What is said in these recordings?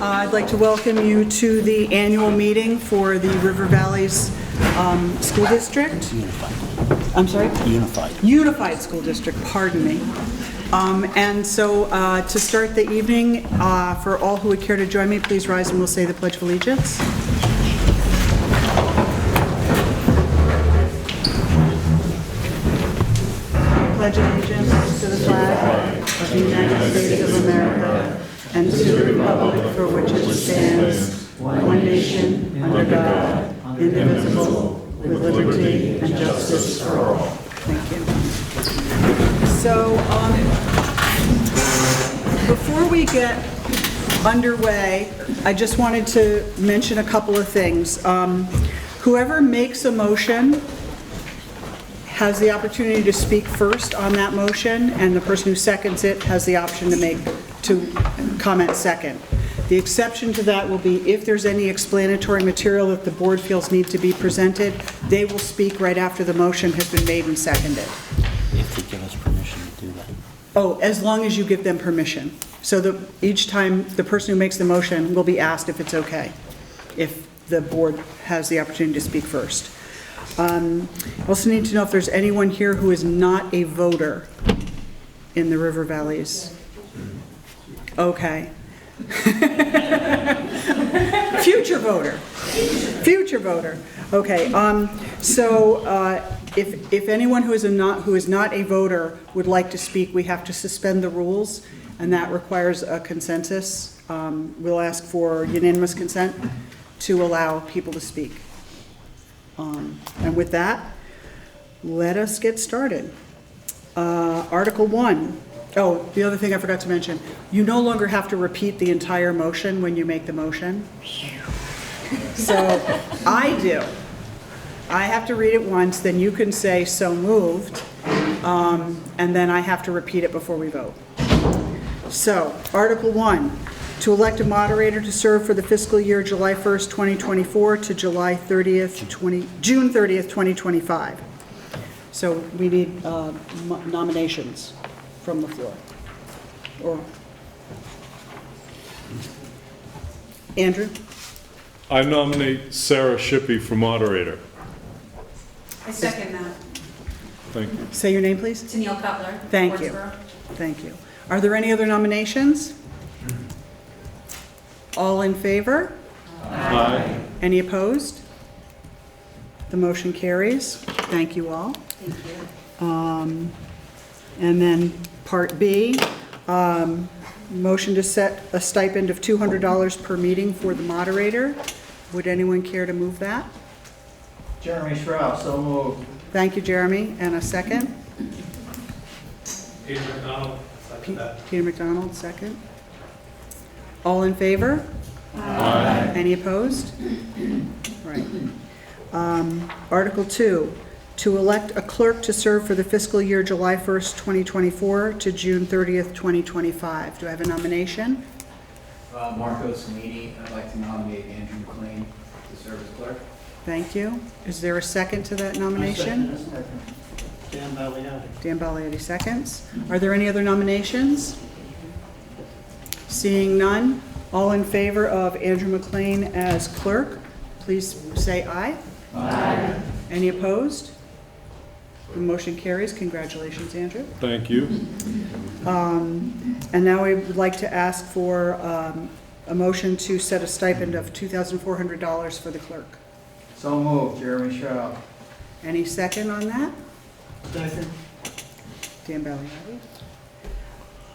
I'd like to welcome you to the annual meeting for the River Valleys School District. Unified. I'm sorry? Unified. Unified School District, pardon me. And so to start the evening, for all who would care to join me, please rise and we'll say the Pledge of Allegiance. Pledge allegiance to the flag of the United States of America and to the republic for which it stands, one nation, under God, indivisible, with liberty and justice for all. Thank you. So, before we get underway, I just wanted to mention a couple of things. Whoever makes a motion has the opportunity to speak first on that motion, and the person who seconds it has the option to comment second. The exception to that will be if there's any explanatory material that the board feels need to be presented, they will speak right after the motion has been made and seconded. If they give us permission to do that. Oh, as long as you give them permission. So each time the person who makes the motion will be asked if it's okay, if the board has the opportunity to speak first. I also need to know if there's anyone here who is not a voter in the River Valleys. Okay. Future voter. Future voter. Okay. So if anyone who is not a voter would like to speak, we have to suspend the rules, and that requires a consensus. We'll ask for unanimous consent to allow people to speak. And with that, let us get started. Article 1. Oh, the other thing I forgot to mention, you no longer have to repeat the entire motion when you make the motion. So I do. I have to read it once, then you can say so moved, and then I have to repeat it before we vote. So, Article 1, to elect a moderator to serve for the fiscal year July 1st, 2024 to June 30th, 2025. So we need nominations from the floor. Or Andrew? I nominate Sarah Shippey for moderator. I second that. Thank you. Say your name, please. Tennille Cutler. Thank you. Wardsboro. Thank you. Are there any other nominations? All in favor? Aye. Any opposed? The motion carries. Thank you all. Thank you. And then Part B, motion to set a stipend of $200 per meeting for the moderator. Would anyone care to move that? Jeremy Shroff, so moved. Thank you, Jeremy. And a second? Peter McDonald, second that. Peter McDonald, second. All in favor? Aye. Any opposed? Right. Article 2, to elect a clerk to serve for the fiscal year July 1st, 2024 to June 30th, 2025. Do I have a nomination? Marco Samini, I'd like to nominate Andrew McLean to serve as clerk. Thank you. Is there a second to that nomination? Dan Valiati. Dan Balietti seconds. Are there any other nominations? Seeing none, all in favor of Andrew McLean as clerk, please say aye. Aye. Any opposed? The motion carries. Congratulations, Andrew. Thank you. And now we would like to ask for a motion to set a stipend of $2,400 for the clerk. So moved, Jeremy Shroff. Any second on that? Second. Dan Balietti.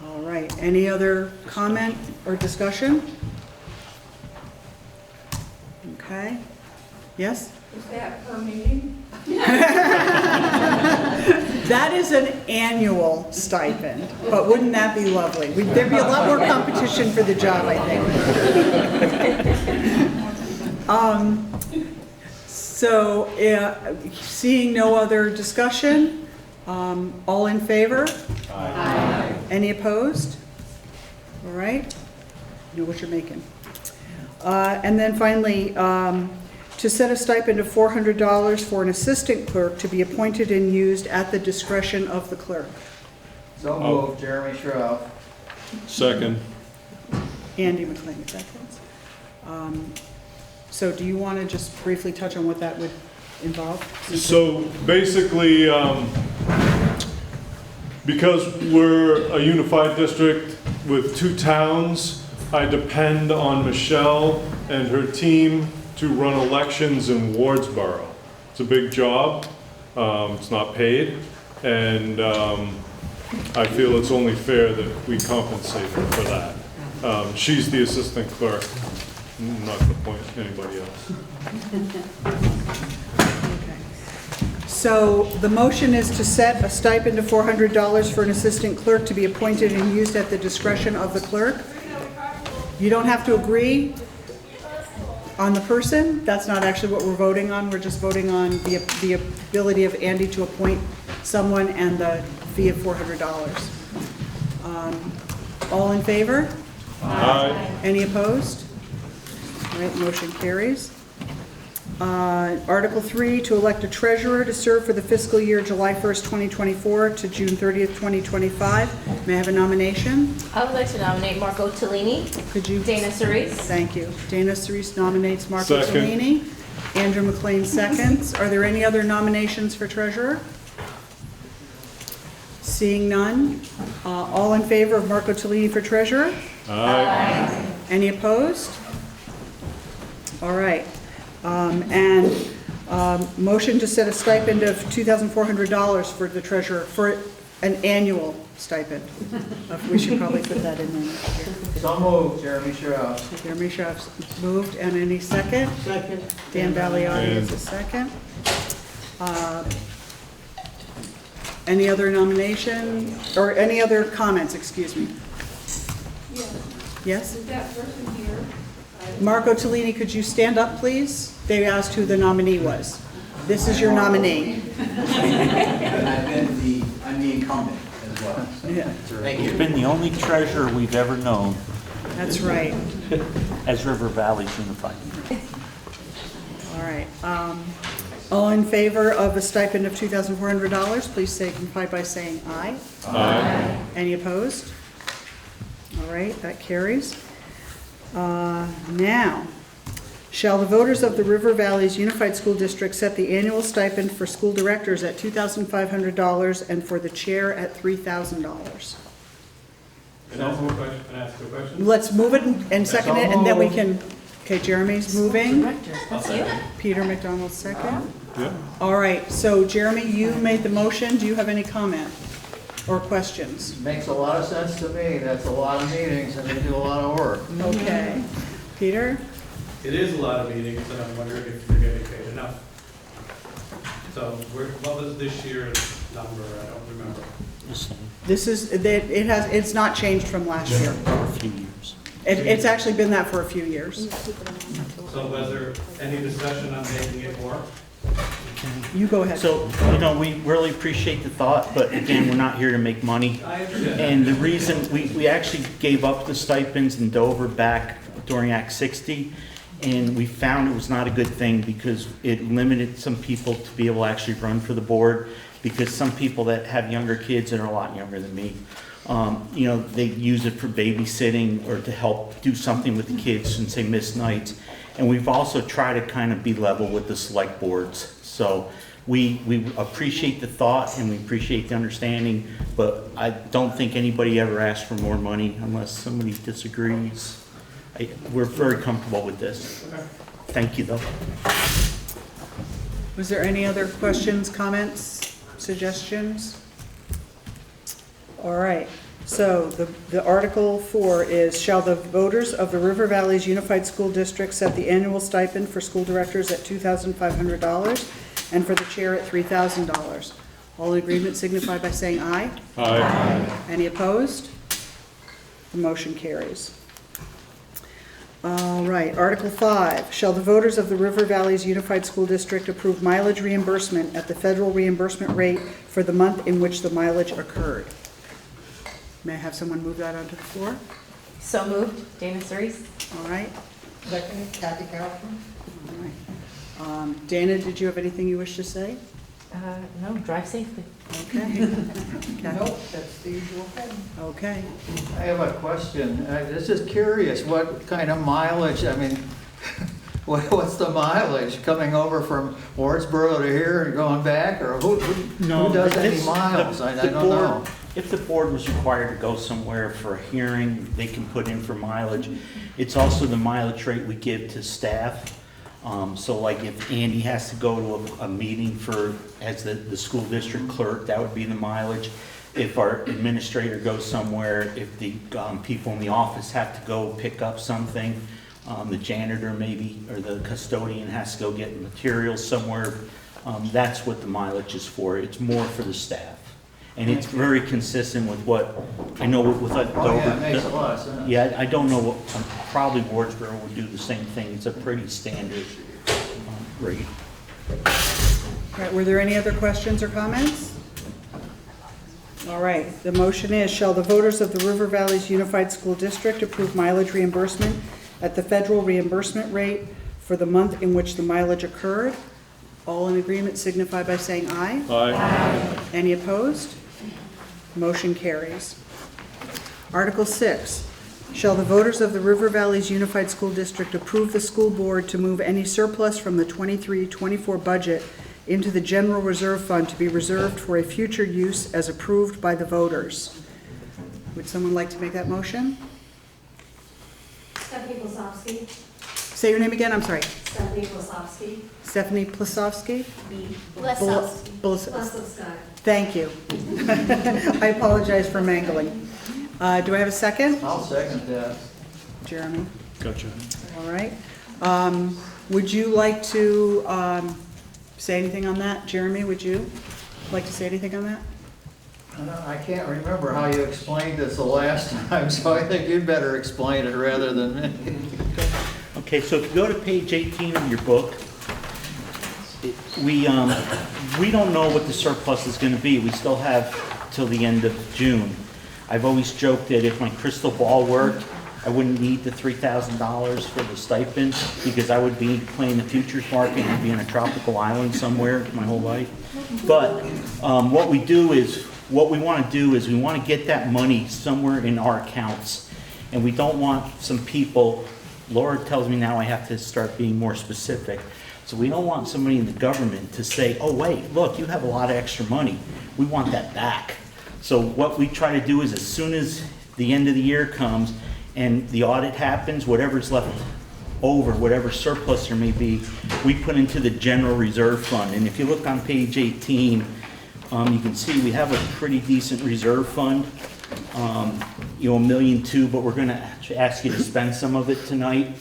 All right. Any other comment or discussion? Okay. Yes? Is that per meeting? That is an annual stipend, but wouldn't that be lovely? There'd be a lot more competition for the job, I think. So, seeing no other discussion, all in favor? Aye. Any opposed? All right. You know what you're making. And then finally, to set a stipend of $400 for an assistant clerk to be appointed and used at the discretion of the clerk. So moved, Jeremy Shroff. Second. Andy McLean, seconds. So do you want to just briefly touch on what that would involve? So basically, because we're a unified district with 2 towns, I depend on Michelle and her team to run elections in Wardsboro. It's a big job, it's not paid, and I feel it's only fair that we compensate her for that. She's the assistant clerk, I'm not gonna point anybody else. So the motion is to set a stipend of $400 for an assistant clerk to be appointed and used at the discretion of the clerk. You don't have to agree on the person. That's not actually what we're voting on. We're just voting on the ability of Andy to appoint someone and the fee of $400. All in favor? Aye. Any opposed? All right, motion carries. Article 3, to elect a treasurer to serve for the fiscal year July 1st, 2024 to June 30th, 2025. May I have a nomination? I would like to nominate Marco Tellini, Could you? Dana Cerise. Thank you. Dana Cerise nominates Marco Second. Tellini. Andrew McLean seconds. Are there any other nominations for treasurer? Seeing none. All in favor of Marco Tellini for treasurer? Aye. Any opposed? All right. Motion to set a stipend of $2,400 for the treasurer, for an annual stipend. We should probably put that in there next year. So moved, Jeremy Shroff. Jeremy Schaaf's moved, and any second? Second. Dan Valiati is a second. Any other nomination, or any other comments, excuse me? Yes? Is that person here? Marco Tellini, could you stand up, please? They asked who the nominee was. This is your nominee. And I'm the incumbent as well. Yeah, Thank You've you. been the only treasurer we've ever known that's right. as River Valley's Unified. All right. All in favor of a stipend of $2,400, please signify by saying aye. Aye. Any opposed? All right, that carries. Now, shall the voters of the River Valley's Unified School District set the annual stipend for school directors at $2,500 and for the chair at $3,000? Can I ask a question? Can I ask a question? Let's move it and second it, and then we can, okay, Jeremy's moving. That's you. Peter McDonald second. Yeah. All right, so Jeremy, you made the motion. Do you have any comment or questions? Makes a lot of sense to me. That's a lot of meetings and they do a lot of work. Okay. Peter? It is a lot of meetings, and I'm wondering if you're getting paid enough. So what was this year's number? I don't remember. The same This is, it's not changed from last year. for a few years. It's actually been that for a few years. So was there any discussion on making it more? You go ahead. So, we really appreciate the thought, but again, we're not here to make money. I understand. And the reason, we actually gave up the stipends in Dover back during Act 60, and we found it was not a good thing because it limited some people to be able to actually run for the board, because some people that have younger kids and are a lot younger than me, they use it for babysitting or to help do something with the kids since they miss nights. And we've also tried to kind of be level with the select boards. So we appreciate the thought and we appreciate the understanding, but I don't think anybody ever asked for more money unless somebody disagrees. We're very comfortable with this. Okay. Thank you, though. Was there any other questions, comments, suggestions? All right, so the Article 4 is, shall the voters of the River Valley's Unified School District set the annual stipend for school directors at $2,500 and for the chair at $3,000? All in agreement signify by saying aye. Aye. Any opposed? The motion carries. All right, Article 5, shall the voters of the River Valley's Unified School District approve mileage reimbursement at the federal reimbursement rate for the month in which the mileage occurred? May I have someone move that onto the floor? So moved, Dana Cerise. All right, Second, Kathy Kaufman. all right. Dana, did you have anything you wish to say? No, drive safely. Okay. Nope, that's the usual thing. Okay. I have a question. This is curious. What kind of mileage, What's the mileage? Coming over from Wardsboro to here and going back, or who does any miles? I don't know. If the board was required to go somewhere for a hearing, they can put in for mileage. It's also the mileage rate we give to staff. So like if Andy has to go to a meeting as the school district clerk, that would be the mileage. If our administrator goes somewhere, if the people in the office have to go pick up something, the janitor maybe, or the custodian has to go get materials somewhere, that's what the mileage is for. It's more for the staff. And it's very consistent with what, I know with Dover. Yeah, it makes a lot of sense. Yeah, I don't know what, probably Wardsboro would do the same thing. It's a pretty standard rate. All right, were there any other questions or comments? All right, the motion is, shall the voters of the River Valleys Unified School District approve mileage reimbursement at the federal reimbursement rate for the month in which the mileage occurred? All in agreement signify by saying aye. Aye. Any opposed? Motion carries. Article 6, shall the voters of the River Valleys Unified School District approve the school board to move any surplus from the 23-24 budget into the general reserve fund to be reserved for a future use as approved by the voters? Would someone like to make that motion? Stephanie Plasofsky. Say your name again, I'm sorry. Stephanie Plasofsky. Stephanie Plasofsky? Plasofsky. Plasofsky. Thank you. I apologize for mangling. Do I have a second? I'll second that. Jeremy. Gotcha. All right. Would you like to say anything on that? Jeremy, would you like to say anything on that? I can't remember how you explained this the last time, so I think you'd better explain it rather than me. Okay, so if you go to page 18 of your book, we don't know what the surplus is going to be. We still have till the end of June. I've always joked that if my crystal ball worked, I wouldn't need the $3,000 for the stipend because I would be playing the futures market and be on a tropical island somewhere my whole life. But what we want to do is we want to get that money somewhere in our accounts. And we don't want some people, Laura tells me now I have to start being more specific. So we don't want somebody in the government to say, oh wait, look, you have a lot of extra money. We want that back. So what we try to do is as soon as the end of the year comes and the audit happens, whatever's left over, whatever surplus there may be, we put into the general reserve fund. And if you look on page 18, you can see we have a pretty decent reserve fund, $1.2 million, but we're going to ask you to spend some of it tonight.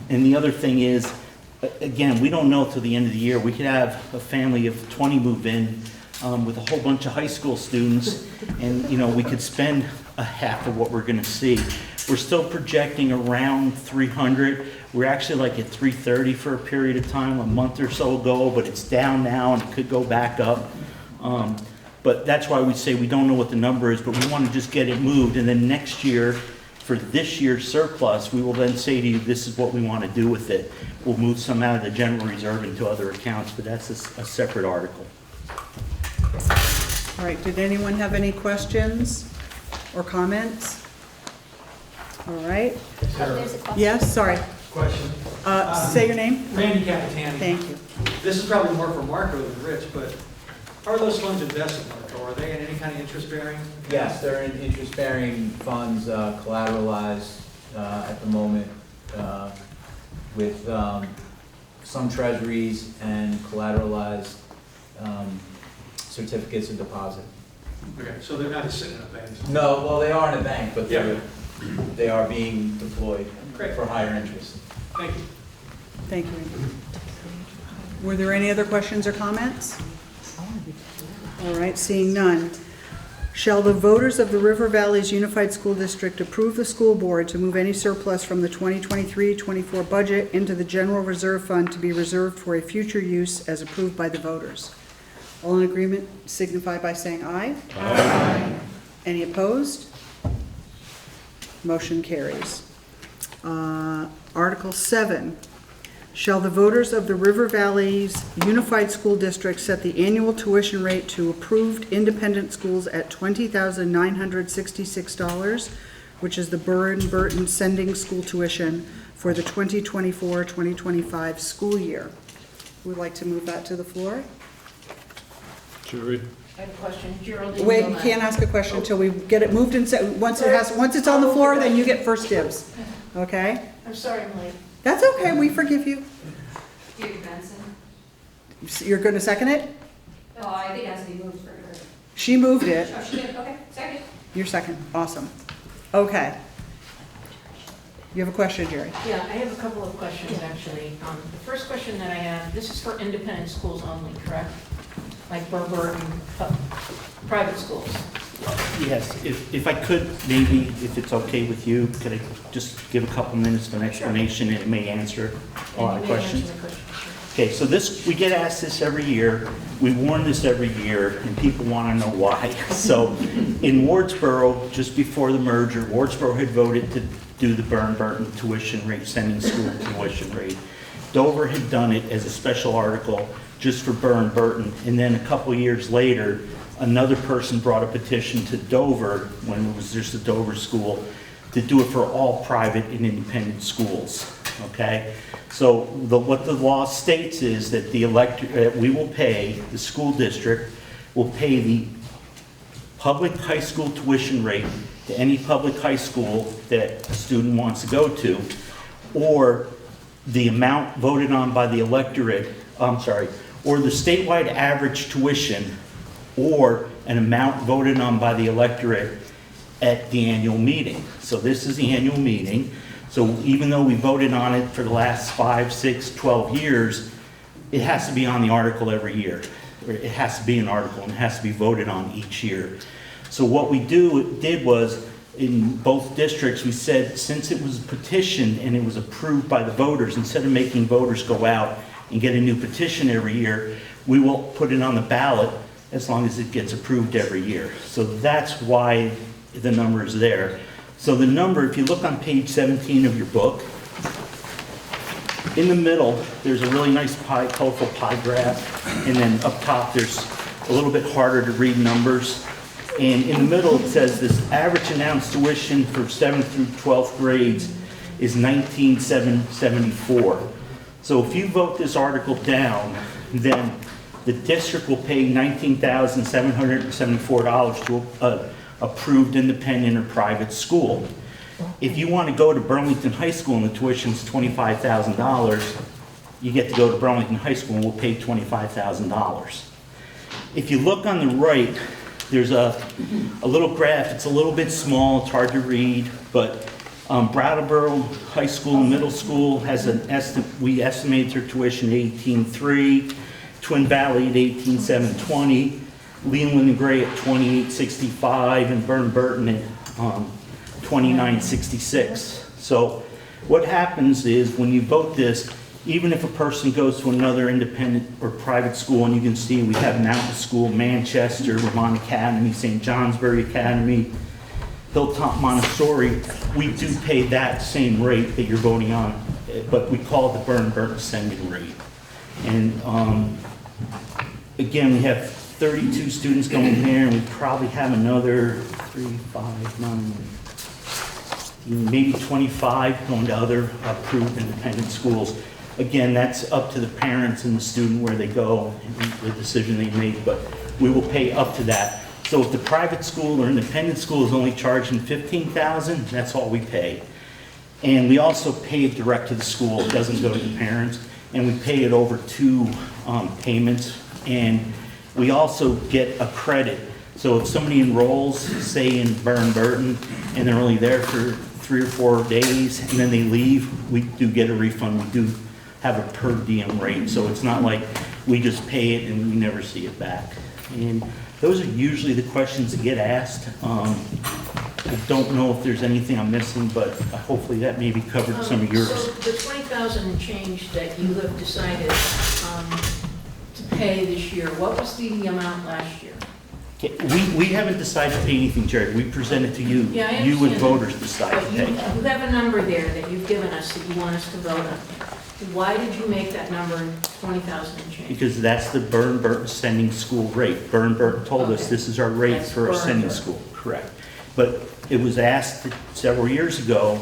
And the other thing is, again, we don't know till the end of the year. We could have a family of 20 move in with a whole bunch of high school students, and we could spend a half of what we're going to see. We're still projecting around 300. We're actually like at 330 for a period of time, a month or so ago, but it's down now and it could go back up. But that's why we say we don't know what the number is, but we want to just get it moved. And then next year, for this year's surplus, we will then say to you, this is what we want to do with it. We'll move some out of the general reserve into other accounts, but that's a separate article. All right, did anyone have any questions or comments? All right. There's a question. Yes, sorry. Question. Say your name. Randy Capitani. Thank you. This is probably more for Marco than Rich, but are those funds invested, Marco? Are they in any kind of interest bearing? Yes, they're in interest-bearing funds, collateralized at the moment with some treasuries and collateralized certificates of deposit. Okay, so they're not just sitting in a bank? No, well, they are in a bank, but they are being deployed for higher interest. Thank you. Thank you. Were there any other questions or comments? All right, seeing none. Shall the voters of the River Valleys Unified School District approve the school board to move any surplus from the 2023-24 budget into the general reserve fund to be reserved for a future use as approved by the voters? All in agreement signify by saying aye. Aye. Any opposed? Motion carries. Article 7. Shall the voters of the River Valleys Unified School District set the annual tuition rate to approved independent schools at $20,966, which is the Burr and Burton sending school tuition, for the 2024-2025 school year. Who would like to move that to the floor? Jerry? I have a question. Geraldine. Wait, you can't ask a question until we get it moved and set. Once it's on the floor, then you get first dibs. Okay? I'm sorry I'm late. That's okay, we forgive you. Judy Benson. You're gonna second it? Oh, I think it has to be moved for her. She moved it. Oh, she did, okay, second. You're second, awesome. Okay. You have a question, Jerry? Yeah, I have a couple of questions, actually. The first question that I have, this is for independent schools only, correct? Like Burr and Burton, private schools? Yes, if I could, maybe, if it's okay with you, could I just give a couple minutes of an explanation, and it may answer a lot of questions? Okay, so this, we get asked this every year, we warn this every year, and people want to know why. So, in Wardsboro, just before the merger, Wardsboro had voted to do the Burr and Burton tuition rate, sending school tuition rate. Dover had done it as a special article just for Burr and Burton, and then a couple years later, another person brought a petition to Dover, when it was just a Dover school, to do it for all private and independent schools, okay? So what the law states is that we will pay, the school district will pay the public high school tuition rate to any public high school that a student wants to go to, or the amount voted on by the electorate, or the statewide average tuition, or an amount voted on by the electorate at the annual meeting. So this is the annual meeting. So even though we voted on it for the last 5, 6, 12 years, it has to be on the article every year. It has to be an article and it has to be voted on each year. So what we did was, in both districts, we said, since it was petitioned and it was approved by the voters, instead of making voters go out and get a new petition every year, we will put it on the ballot as long as it gets approved every year. So that's why the number is there. So the number, if you look on page 17 of your book, in the middle, there's a really nice colorful pie graph, and then up top, there's a little bit harder to read numbers. And in the middle, it says this average announced tuition for 7th through 12th grades is $19,774. So if you vote this article down, then the district will pay $19,774 to approved independent or private school. If you want to go to Burlington High School and the tuition's $25,000, you get to go to Burlington High School and we'll pay $25,000. If you look on the right, there's a little graph. It's a little bit small, it's hard to read, but Brattleboro High School, middle school has we estimated their tuition at $18,300, Twin Valley at $18,720, Leland and Gray at $28.65, and Burr and Burton at $29.66. So what happens is when you vote this, even if a person goes to another independent or private school, and you can see we have Mountain School, Manchester, Vermont Academy, St. Johnsbury Academy, Hilltop Montessori, we do pay that same rate that you're voting on, but we call it the Burr and Burton sending rate. And again, we have 32 students going there, and we probably have another 3, 5, 9, maybe 25 going to other approved independent schools. Again, that's up to the parents and the student where they go and the decision they make, but we will pay up to that. So if the private school or independent school is only charging $15,000, that's all we pay. And we also pay it direct to the school. It doesn't go to the parents, and we pay it over 2 payments. And we also get a credit. So if somebody enrolls, say in Burr and Burton, and they're only there for 3 or 4 days, and then they leave, we do get a refund. We do have a per diem rate, so it's not like we just pay it and we never see it back. And those are usually the questions that get asked. I don't know if there's anything I'm missing, but hopefully that maybe covered some of yours. So the $20,000 and change that you have decided to pay this year, what was the amount last year? Okay, we haven't decided to pay anything, Jared. We present it to you. Yeah, I you and understand voters that. decide But to you pay. have a number there that you've given us that you want us to vote on. Why did you make that number 20,000 and change? Because that's the Burr and Burton sending school rate. Burr and Burton told us Okay. this is our rate That's for a Burr and sending Burton. school. Correct. But it was asked several years ago,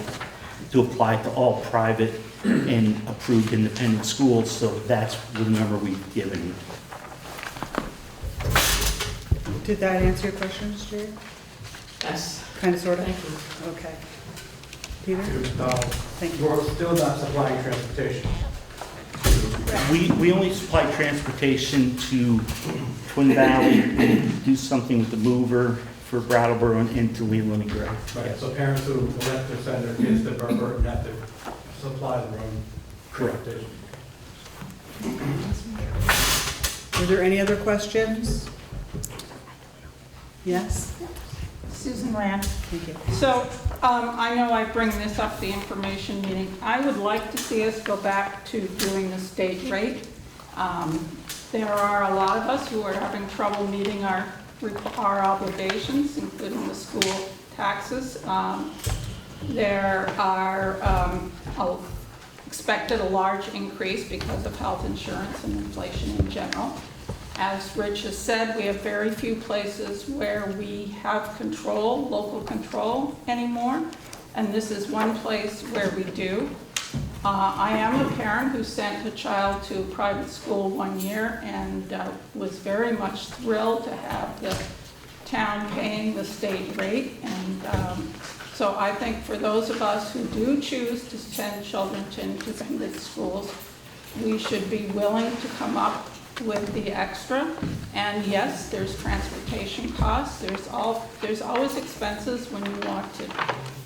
to apply to all private and approved independent schools, so that's the number we've given you. Did that answer your question, Mr. Chair? Yes, Kind of, sort of? thank you. Okay. Peter? Thank you. You're still not supplying transportation. We only supply transportation to Twin Valley and do something with the mover for Brattleboro and into Leland and Gray. Right, so parents who elect to send their kids to Burr and Burton have to supply their own Correct. transportation. Are there any other questions? Yes? Susan Rand. Thank you. So, I know I bring this up, the information meeting. I would like to see us go back to doing the state rate. There are a lot of us who are having trouble meeting our obligations, including the school taxes. There are expected a large increase because of health insurance and inflation in general. As Rich has said, we have very few places where we have control, local control anymore, and this is one place where we do. I am a parent who sent a child to a private school one year and was very much thrilled to have the town paying the state rate. And so I think for those of us who do choose to send children to independent schools, we should be willing to come up with the extra. And yes, there's transportation costs. There's always expenses when you want to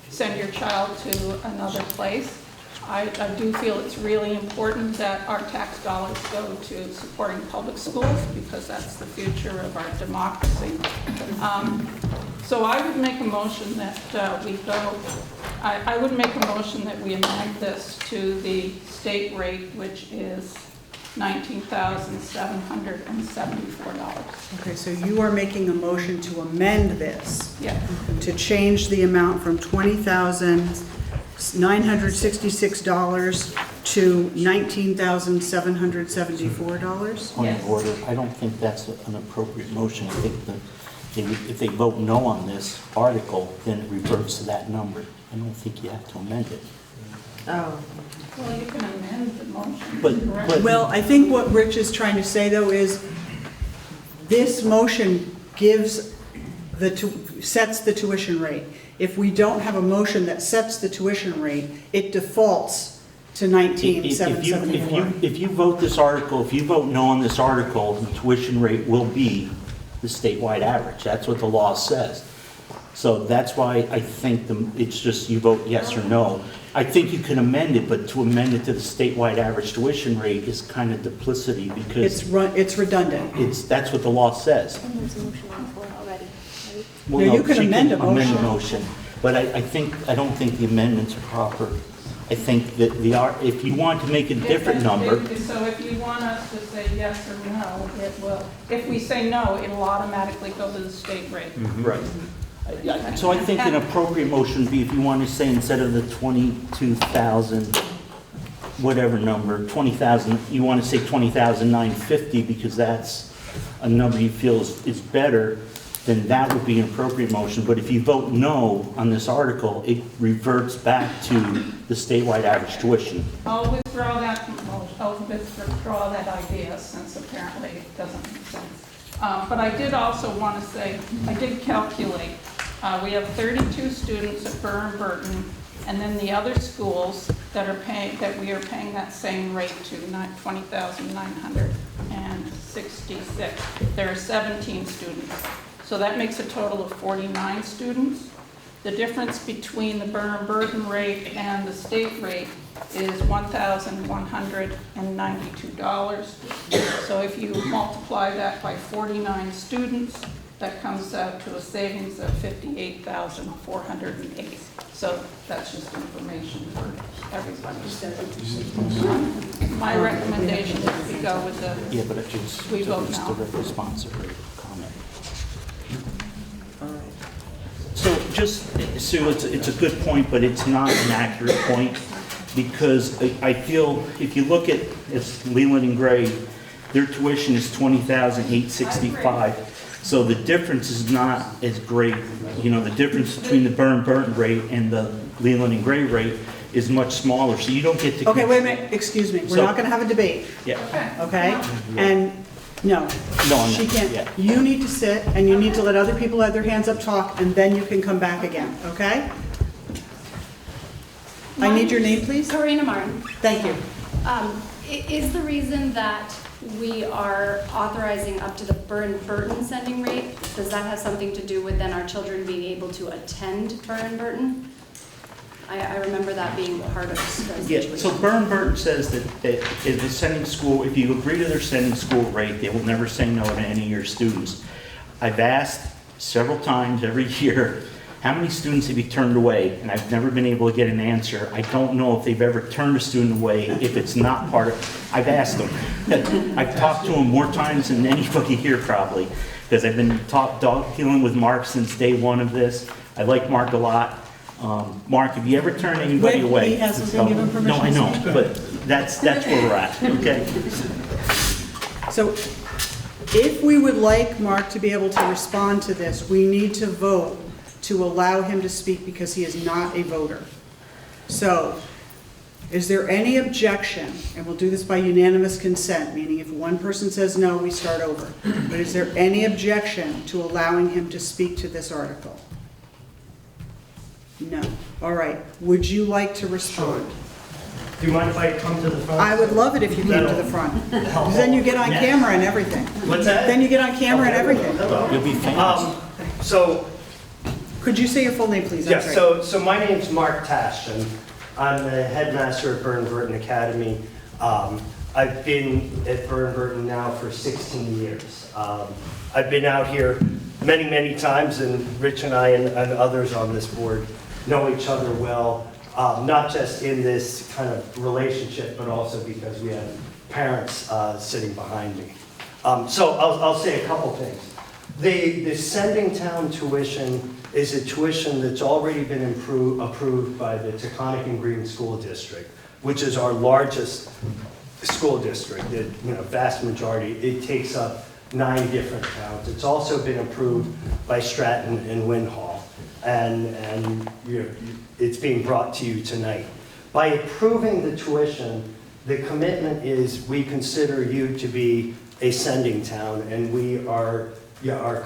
send your child to another place. I do feel it's really important that our tax dollars go to supporting public schools because that's the future of our democracy. So I would make a motion that I would make a motion that we amend this to the state rate, which is $19,774. Okay, so you are making a motion to amend this, Yeah. to change the amount from $20,966 to $19,774? Point Yes. of order, I don't think that's an appropriate motion. I think that if they vote no on this article, then it reverts to that number. I don't think you have to amend it. Well, you can amend the motion. But- Well, I think what Rich is trying to say, though, is this motion gives sets the tuition rate. If we don't have a motion that sets the tuition rate, it defaults to 19,774. If you vote this article, if you vote no on this article, the tuition rate will be the statewide average. That's what the law says. So that's why I think it's just you vote yes or no. I think you can amend it, but to amend it to the statewide average tuition rate is kind of duplicity because It's redundant. that's what the law says. There's a motion on the floor already, right? Well, No, you can she amend a motion. motion, but I don't think the amendments are proper. I think that if you want to make a different number, So if you want us to say yes or no, it will. If we say no, it'll automatically go to the state rate. right. So I think an appropriate motion would be if you want to say instead of the 22,000, whatever number, 20,000, you want to say 20,950 because that's a number you feel is better, then that would be an appropriate motion. But if you vote no on this article, it reverts back to the statewide average tuition. I'll withdraw that motion, I'll withdraw that idea since apparently it doesn't make sense. But I did also want to say, I did calculate, we have 32 students at Burr and Burton, and then the other schools that we are paying that same rate to, $20,966. There are 17 students. So that makes a total of 49 students. The difference between the Burr and Burton rate and the state rate is $1,192. So if you multiply that by 49 students, that comes out to a savings of $58,408. So that's just information for everybody. My recommendation is we go with Yeah, but it's We vote just no. a responsive comment. So Sue, it's a good point, but it's not an accurate point because I feel if you look at Leland and Gray, their tuition is $20,865. So the difference is not as great. You know, the difference between the Burr and Burton rate and the Leland and Gray rate is much smaller, so you don't get to. Okay, wait a minute, excuse me, we're So- not gonna have a debate, Yeah. okay? And, no, No, I'm she not, can't. yeah. You need to sit, and you need to let other people have their hands up, talk, and then you can come back again, okay? I need your name, please. Karina Martin. Thank you. Is the reason that we are authorizing up to the Burr and Burton sending rate, does that have something to do with then our children being able to attend Burr and Burton? I remember that being part of the Yeah, situation. so Burr and Burton says that if the sending school, if you agree to their sending school rate, they will never say no to any of your students. I've asked several times every year, how many students have you turned away? And I've never been able to get an answer. I don't know if they've ever turned a student away if it's not part of, I've asked them. I've talked to them more times than anybody here probably, because I've been dealing with Mark since day one of this. I like Mark a lot. Mark, have you ever turned anybody Wait, away? he hasn't been given permission No, I to know, speak. but that's where we're at, okay? So if we would like Mark to be able to respond to this, we need to vote to allow him to speak because he is not a voter. So is there any objection, and we'll do this by unanimous consent, meaning if one person says no, we start over. But is there any objection to allowing him to speak to this article? No. All right. Would you like to respond? Do you mind if I come to the front? I would love it if you came to the front. 'Cause then you get on camera and everything. What's that? Then you get on camera and everything. Hello. You'll be famous. So, Could you say your full name, please? I'm yeah, sorry. so my name's Mark Tash, and I'm the headmaster at Burr and Burton Academy. I've been at Burr and Burton now for 16 years. I've been out here many, many times, and Rich and I and others on this board know each other well, not just in this kind of relationship, but also because we have parents sitting behind me. So I'll say a couple things. The sending town tuition is a tuition that's already been approved by the Taconic and Green School District, which is our largest school district. The vast majority, it takes up 9 different towns. It's also been approved by Stratton and Winhall, and it's being brought to you tonight. By approving the tuition, the commitment is we consider you to be a sending town, and we are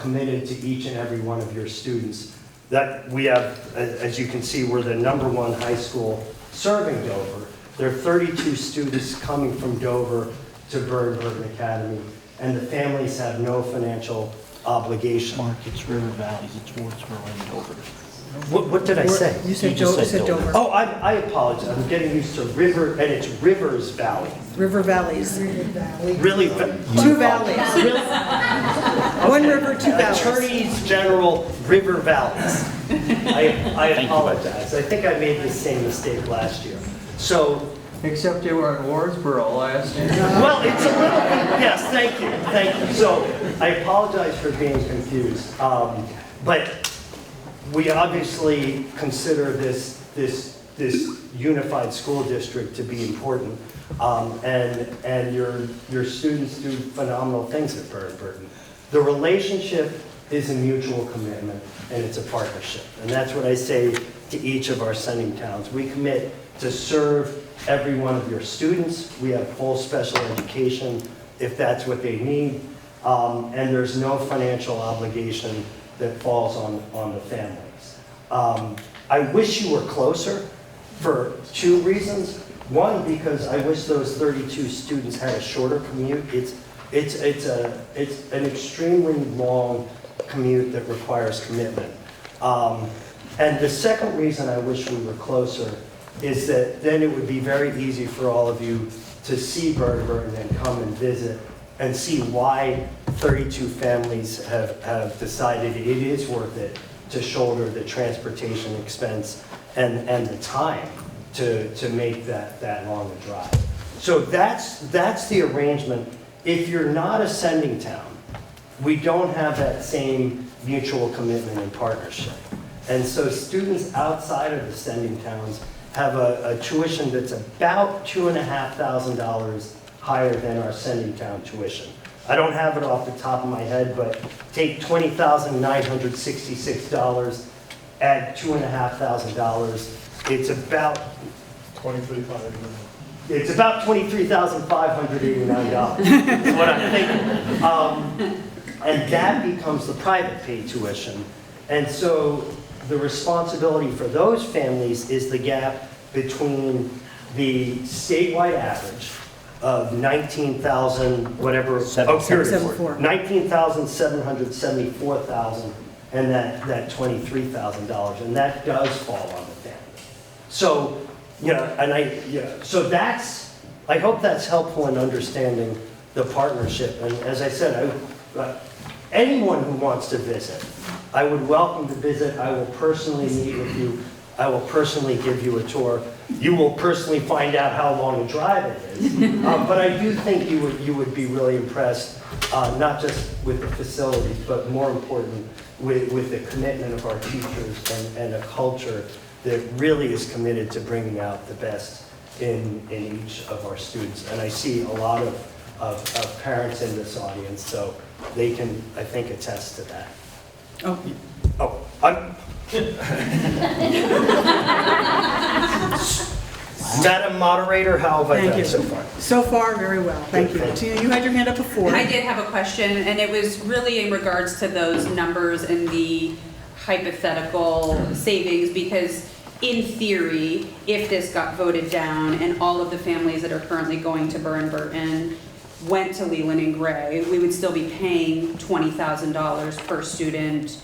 committed to each and every one of your students. That we have, as you can see, we're the #1 high school serving Dover. There are 32 students coming from Dover to Burr and Burton Academy, and the families have no financial obligation. Mark, it's River Valleys, it's Wardsboro and Dover. What did I say? You said just Dover. said Dover. Oh, I apologize. I'm getting used to river, and it's Rivers Valley. River Valleys. Really? 2 valleys. One river, 2 valleys. Attorneys General River Valleys. I apologize. I think I made the same mistake last year. So, Except you were in Wardsboro last year. well, it's a little bit, yes, thank you. So, I apologize for being confused. But we obviously consider this unified school district to be important. And your students do phenomenal things at Burr and Burton. The relationship is a mutual commitment, and it's a partnership. And that's what I say to each of our sending towns. We commit to serve every one of your students. We have full special education if that's what they need. And there's no financial obligation that falls on the families. I wish you were closer for 2 reasons. One, because I wish those 32 students had a shorter commute. It's an extremely long commute that requires commitment. And the second reason I wish we were closer is that then it would be very easy for all of you to see Burr and Burton and come and visit and see why 32 families have decided it is worth it to shoulder the transportation expense and the time to make that long a drive. So that's the arrangement. If you're not a sending town, we don't have that same mutual commitment and partnership. And so students outside of the sending towns have a tuition that's about $2,500 higher than our sending town tuition. I don't have it off the top of my head, but take $20,966, add $2,500, it's about 23,500. It's about $23,589 is what I'm thinking. And that becomes the private paid tuition. And so the responsibility for those families is the gap between the statewide average of 19,000, whatever, here it is, 19,774,000, and that $23,000, and that does fall on the family. So, so that's, I hope that's helpful in understanding the partnership. And as I said, anyone who wants to visit, I would welcome to visit. I will personally meet with you. I will personally give you a tour. You will personally find out how long a drive it is. But I do think you would be really impressed, not just with the facilities, but more important, with the commitment of our teachers and a culture that really is committed to bringing out the best in each of our students. And I see a lot of parents in this audience, so they can, I think, attest to that. Madam Moderator, how have I done so far? So far, very well. Thank you. Tina, you had your hand up before. I did have a question, and it was really in regards to those numbers and the hypothetical savings, because in theory, if this got voted down and all of the families that are currently going to Burr and Burton went to Leland and Gray, we would still be paying $20,000 per student,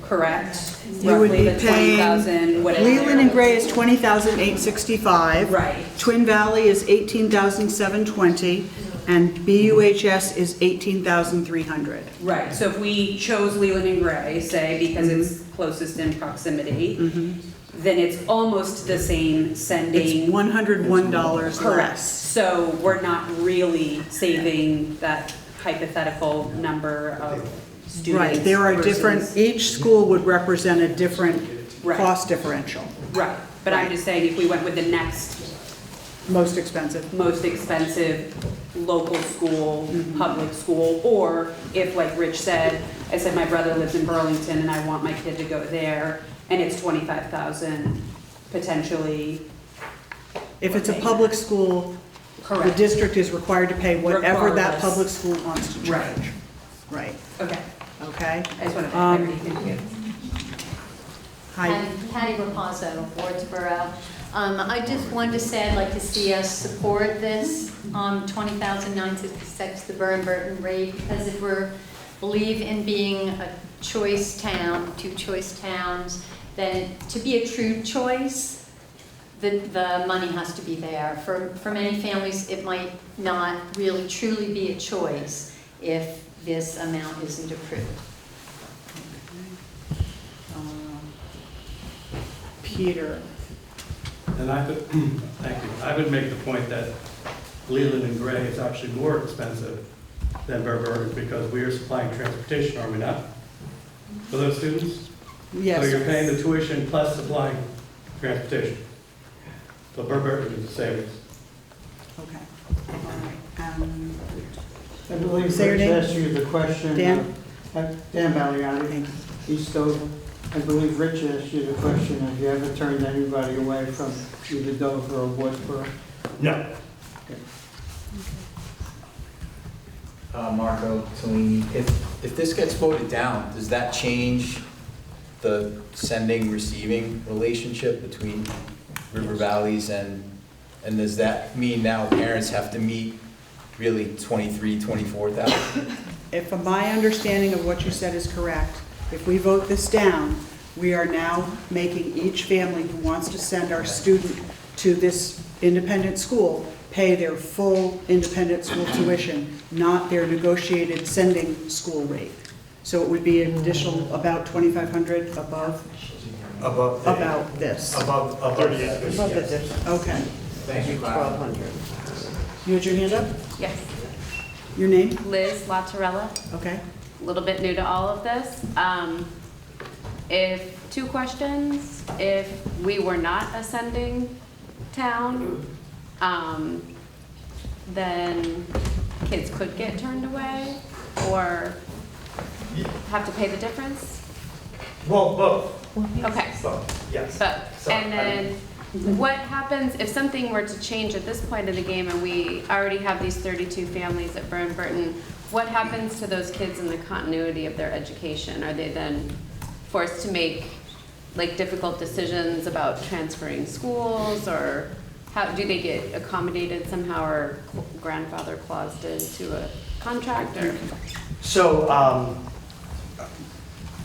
correct? You would be paying, $20,000, whatever. Leland and Gray is $20,865. Right. Twin Valley is $18,720, and BUHS is $18,300. Right, so if we chose Leland and Gray, say, because it's closest in proximity, then it's almost the same sending. It's $101 Correct. less. So we're not really saving that hypothetical number of students. Right, there are different, each school would represent a different Right. cost differential. Right, but I'm just saying, if we went with the next Most expensive. local school, public school, or if, like Rich said, I said my brother lives in Burlington and I want my kid to go there, and it's 25,000 potentially. If it's a public school, the Correct. district is required to pay whatever that Regardless. public school wants to Right. charge. Right, Okay, okay? I just want to thank you. Hi. Patty Raposo, Wardsboro. I just wanted to say I'd like to see us support this $20,966, the Burr and Burton rate, because if we believe in being a choice town, two choice towns, then to be a true choice, the money has to be there. For many families, it might not really truly be a choice if this amount isn't approved. Peter. And thank you. I would make the point that Leland and Gray is actually more expensive than Burr and Burton because we are supplying transportation, are we not? For those students? Yes. So you're paying the tuition plus supplying transportation. So Burr and Burton is a savings. Okay. All right. I believe Say your Rich name. asked you the question. Dan? Dan Baliani, East Dover. I believe Rich asked you the question, have you ever turned anybody away from either Dover or Woodsboro? No. Okay. Marco Tellini, if this gets voted down, does that change the sending-receiving relationship between River Valleys and does that mean now parents have to meet really 24,000? If my understanding of what you said is correct, if we vote this down, we are now making each family who wants to send our student to this independent school pay their full independent school tuition, not their negotiated sending school rate. So it would be an additional about $2,500 above about this. Above this. Above this. Okay. Thank you. 1,200. You had your hand up? Yes. Your name? Liz Latorella. Okay. A little bit new to all of this. Two questions. If we were not a sending town, then kids could get turned away or have to pay the difference? Well, both. Okay. Both, yes. But, So, and then What happens if something were to change at this point of the game and we already have these 32 families at Burr and Burton? What happens to those kids in the continuity of their education? Are they then forced to make like difficult decisions about transferring schools, or how do they get accommodated somehow or grandfather claused into a contract? Or? So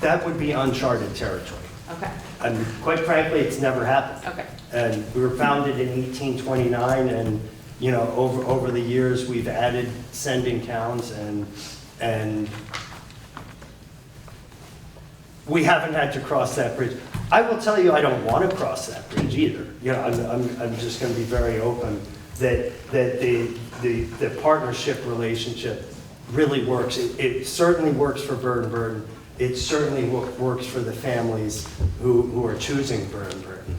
that would be uncharted territory. Okay. And quite frankly, it's never happened. Okay. And we were founded in 1829, and you know, over the years, we've added sending towns, and we haven't had to cross that bridge. I will tell you, I don't want to cross that bridge either. You know, I'm just going to be very open that the partnership relationship really works. It certainly works for Burr and Burton. It certainly works for the families who are choosing Burr and Burton.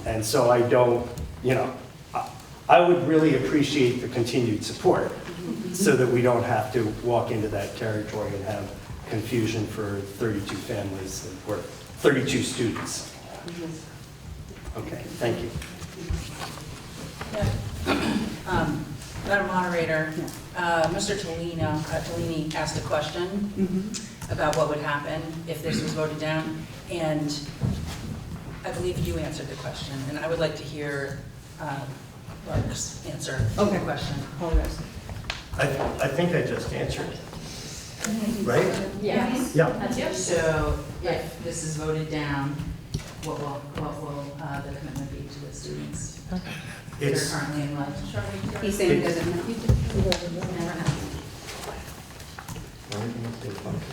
And so I don't, you know, I would really appreciate the continued support so that we don't have to walk into that territory and have confusion for 32 families or 32 students. Okay, thank you. Madam Moderator, Mr. Tellini asked a question about what would happen if this was voted down, and I believe you answered the question, and I would like to hear Mark's answer to the question. I think I just answered it. Right? Yes. Yeah. So if this is voted down, what will the commitment be to the students that are currently enrolled? He's saying it doesn't happen.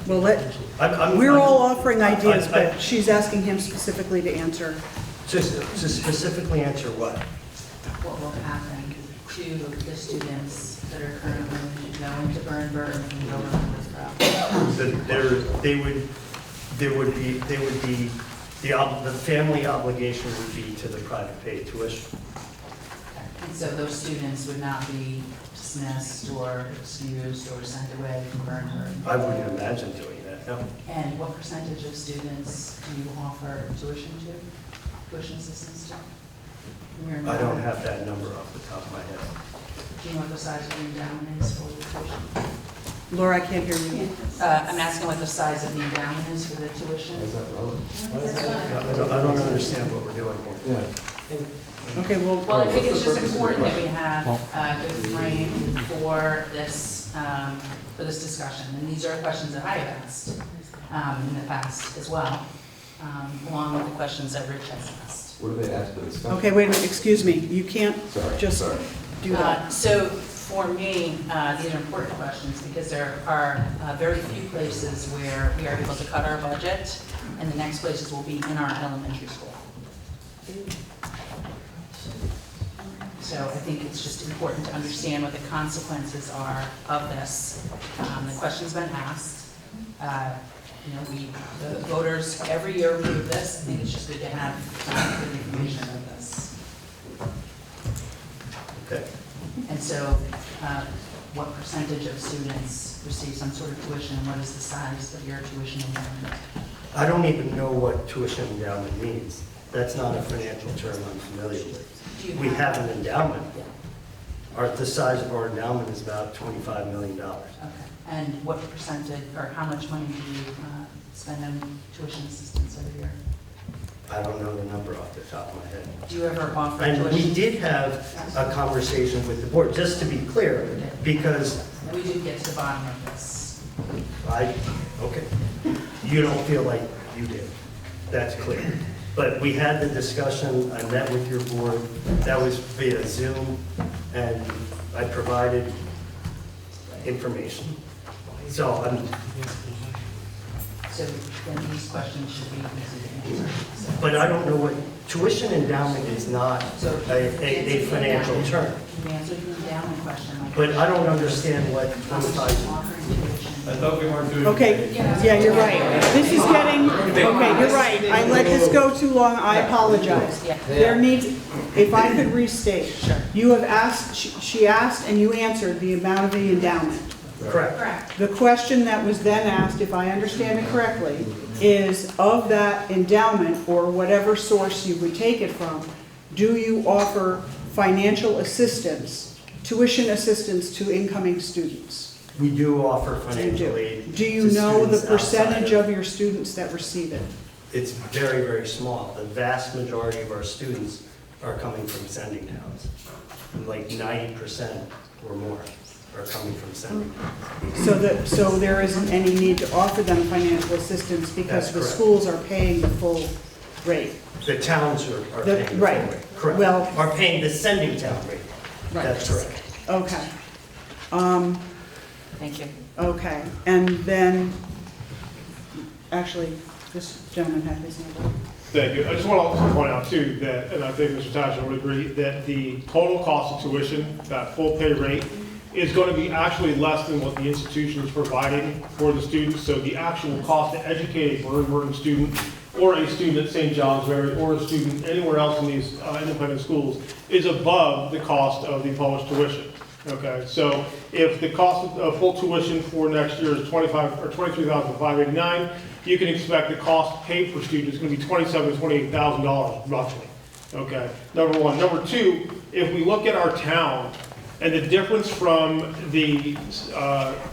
Well, we're all offering ideas, but she's asking him specifically to answer. To specifically answer what? What will happen to the students that are currently going to Burr and Burton and go to The family obligation would be to the private paid tuition. And so those students would not be dismissed or excused or sent away from Burr and Burton? I wouldn't imagine doing that, no. And what percentage of students do you offer tuition assistance to? I don't have that number off the top of my head. Do you know what the size of the endowment is for the tuition? Laura, I can't hear you. I'm asking what the size of the endowment is for the tuition. I don't understand what we're doing here. Okay, well. Well, I think it's just important that we have a good frame for this discussion. And these are questions that I have asked in the past as well, along with the questions that Rich has asked. What do they ask for this discussion? Okay, wait a minute, excuse me. You can't just do that. So for me, these are important questions because there are very few places where we are able to cut our budget, and the next places will be in our elementary school. So I think it's just important to understand what the consequences are of this. The question's been asked. You know, the voters every year approve this. I think it's just good to have good information of this. Okay. And so, what percentage of students receive some sort of tuition, and what is the size of your tuition endowment? I don't even know what tuition endowment means. That's not a financial term I'm familiar with. We have an endowment. The size of our endowment is about $25 million. Okay. And what percentage, or how much money do you spend on tuition assistance every year? I don't know the number off the top of my head. Do you ever offer And tuition? we did have a conversation with the board, just to be clear, because We did get to the bottom of this. okay. You don't feel like you did. That's clear. But we had the discussion, I met with your board, that was via Zoom, and I provided information. So So then these questions should be easy to answer. but I don't know what, tuition endowment is not a financial term. You answered the endowment question. But I don't understand what 25. I thought we weren't doing. Okay, yeah, you're right. This is getting, okay, you're right. I let this go too long, I apologize. There needs, if I could restate, you have asked, she asked and you answered the amount of the endowment. Correct. The question that was then asked, if I understand it correctly, is of that endowment or whatever source you would take it from, do you offer financial assistance, tuition assistance to incoming students? We do offer You financial do. aid. Do you to know the students outside percentage of your students that receive it? It's very, very small. The vast majority of our students are coming from sending towns. Like 90% or more are coming from sending towns. So there isn't any need to offer them financial assistance because That's the correct. schools are paying the full rate? The towns are paying the full right. rate. Correct. Well- Are paying the sending town rate. Right. That's correct. Okay. Thank you. Okay, and then, actually, this gentleman had his hand up. Thank you. I just want to also point out too that, and I think Mr. Tasha would agree, that the total cost of tuition, that full pay rate, is going to be actually less than what the institution is providing for the students. So the actual cost to educate a Burr and Burton student, or a student at St. Johnsbury, or a student anywhere else in these independent schools, is above the cost of the published tuition. Okay, so if the cost of full tuition for next year is $23,589, you can expect the cost paid per student is going to be $27,000 to $28,000 roughly. Okay, number one. Number two, if we look at our town and the difference from the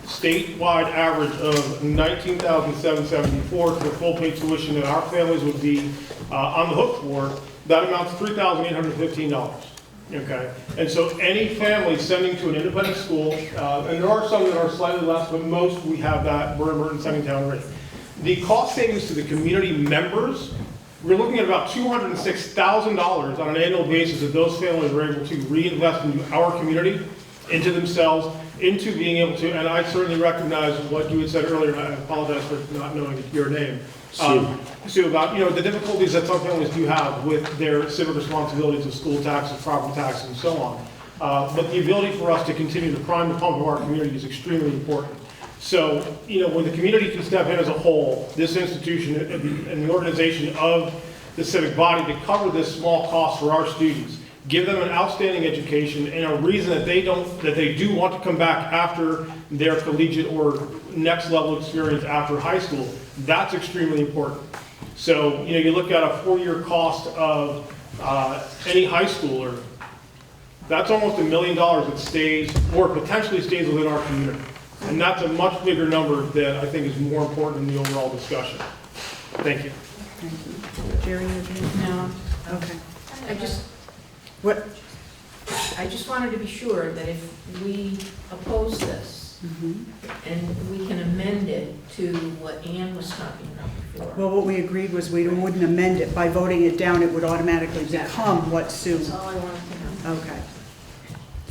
statewide average of $19,774 to the full paid tuition that our families would be on the hook for, that amounts to $3,815. Okay, and so any family sending to an independent school, and there are some that are slightly less, but most we have that Burr and Burton sending town rate. The cost savings to the community members, we're looking at about $206,000 on an annual basis that those families are able to reinvest into our community, into themselves, into being able to, and I certainly recognize what you had said earlier, and I apologize for not knowing your name. Sue, about, the difficulties that some families do have with their civic responsibilities of school taxes, property taxes, and so on. But the ability for us to continue to prime the pump of our community is extremely important. So, when the community can step in as a whole, this institution and the organization of the civic body to cover this small cost for our students, give them an outstanding education and a reason that they do want to come back after their collegiate or next level experience after high school, that's extremely important. So, you look at a 4-year cost of any high schooler, that's almost $1 million that stays or potentially stays within our community. And that's a much bigger number that I think is more important in the overall discussion. Thank you. Thank you. Jerry, you No. Okay. I just wanted to be sure that if we oppose this, and we can amend it to what Ann was talking about before. Well, what we agreed was we wouldn't amend it. By voting it down, it would automatically become what Sue. That's all I wanted to know. Okay.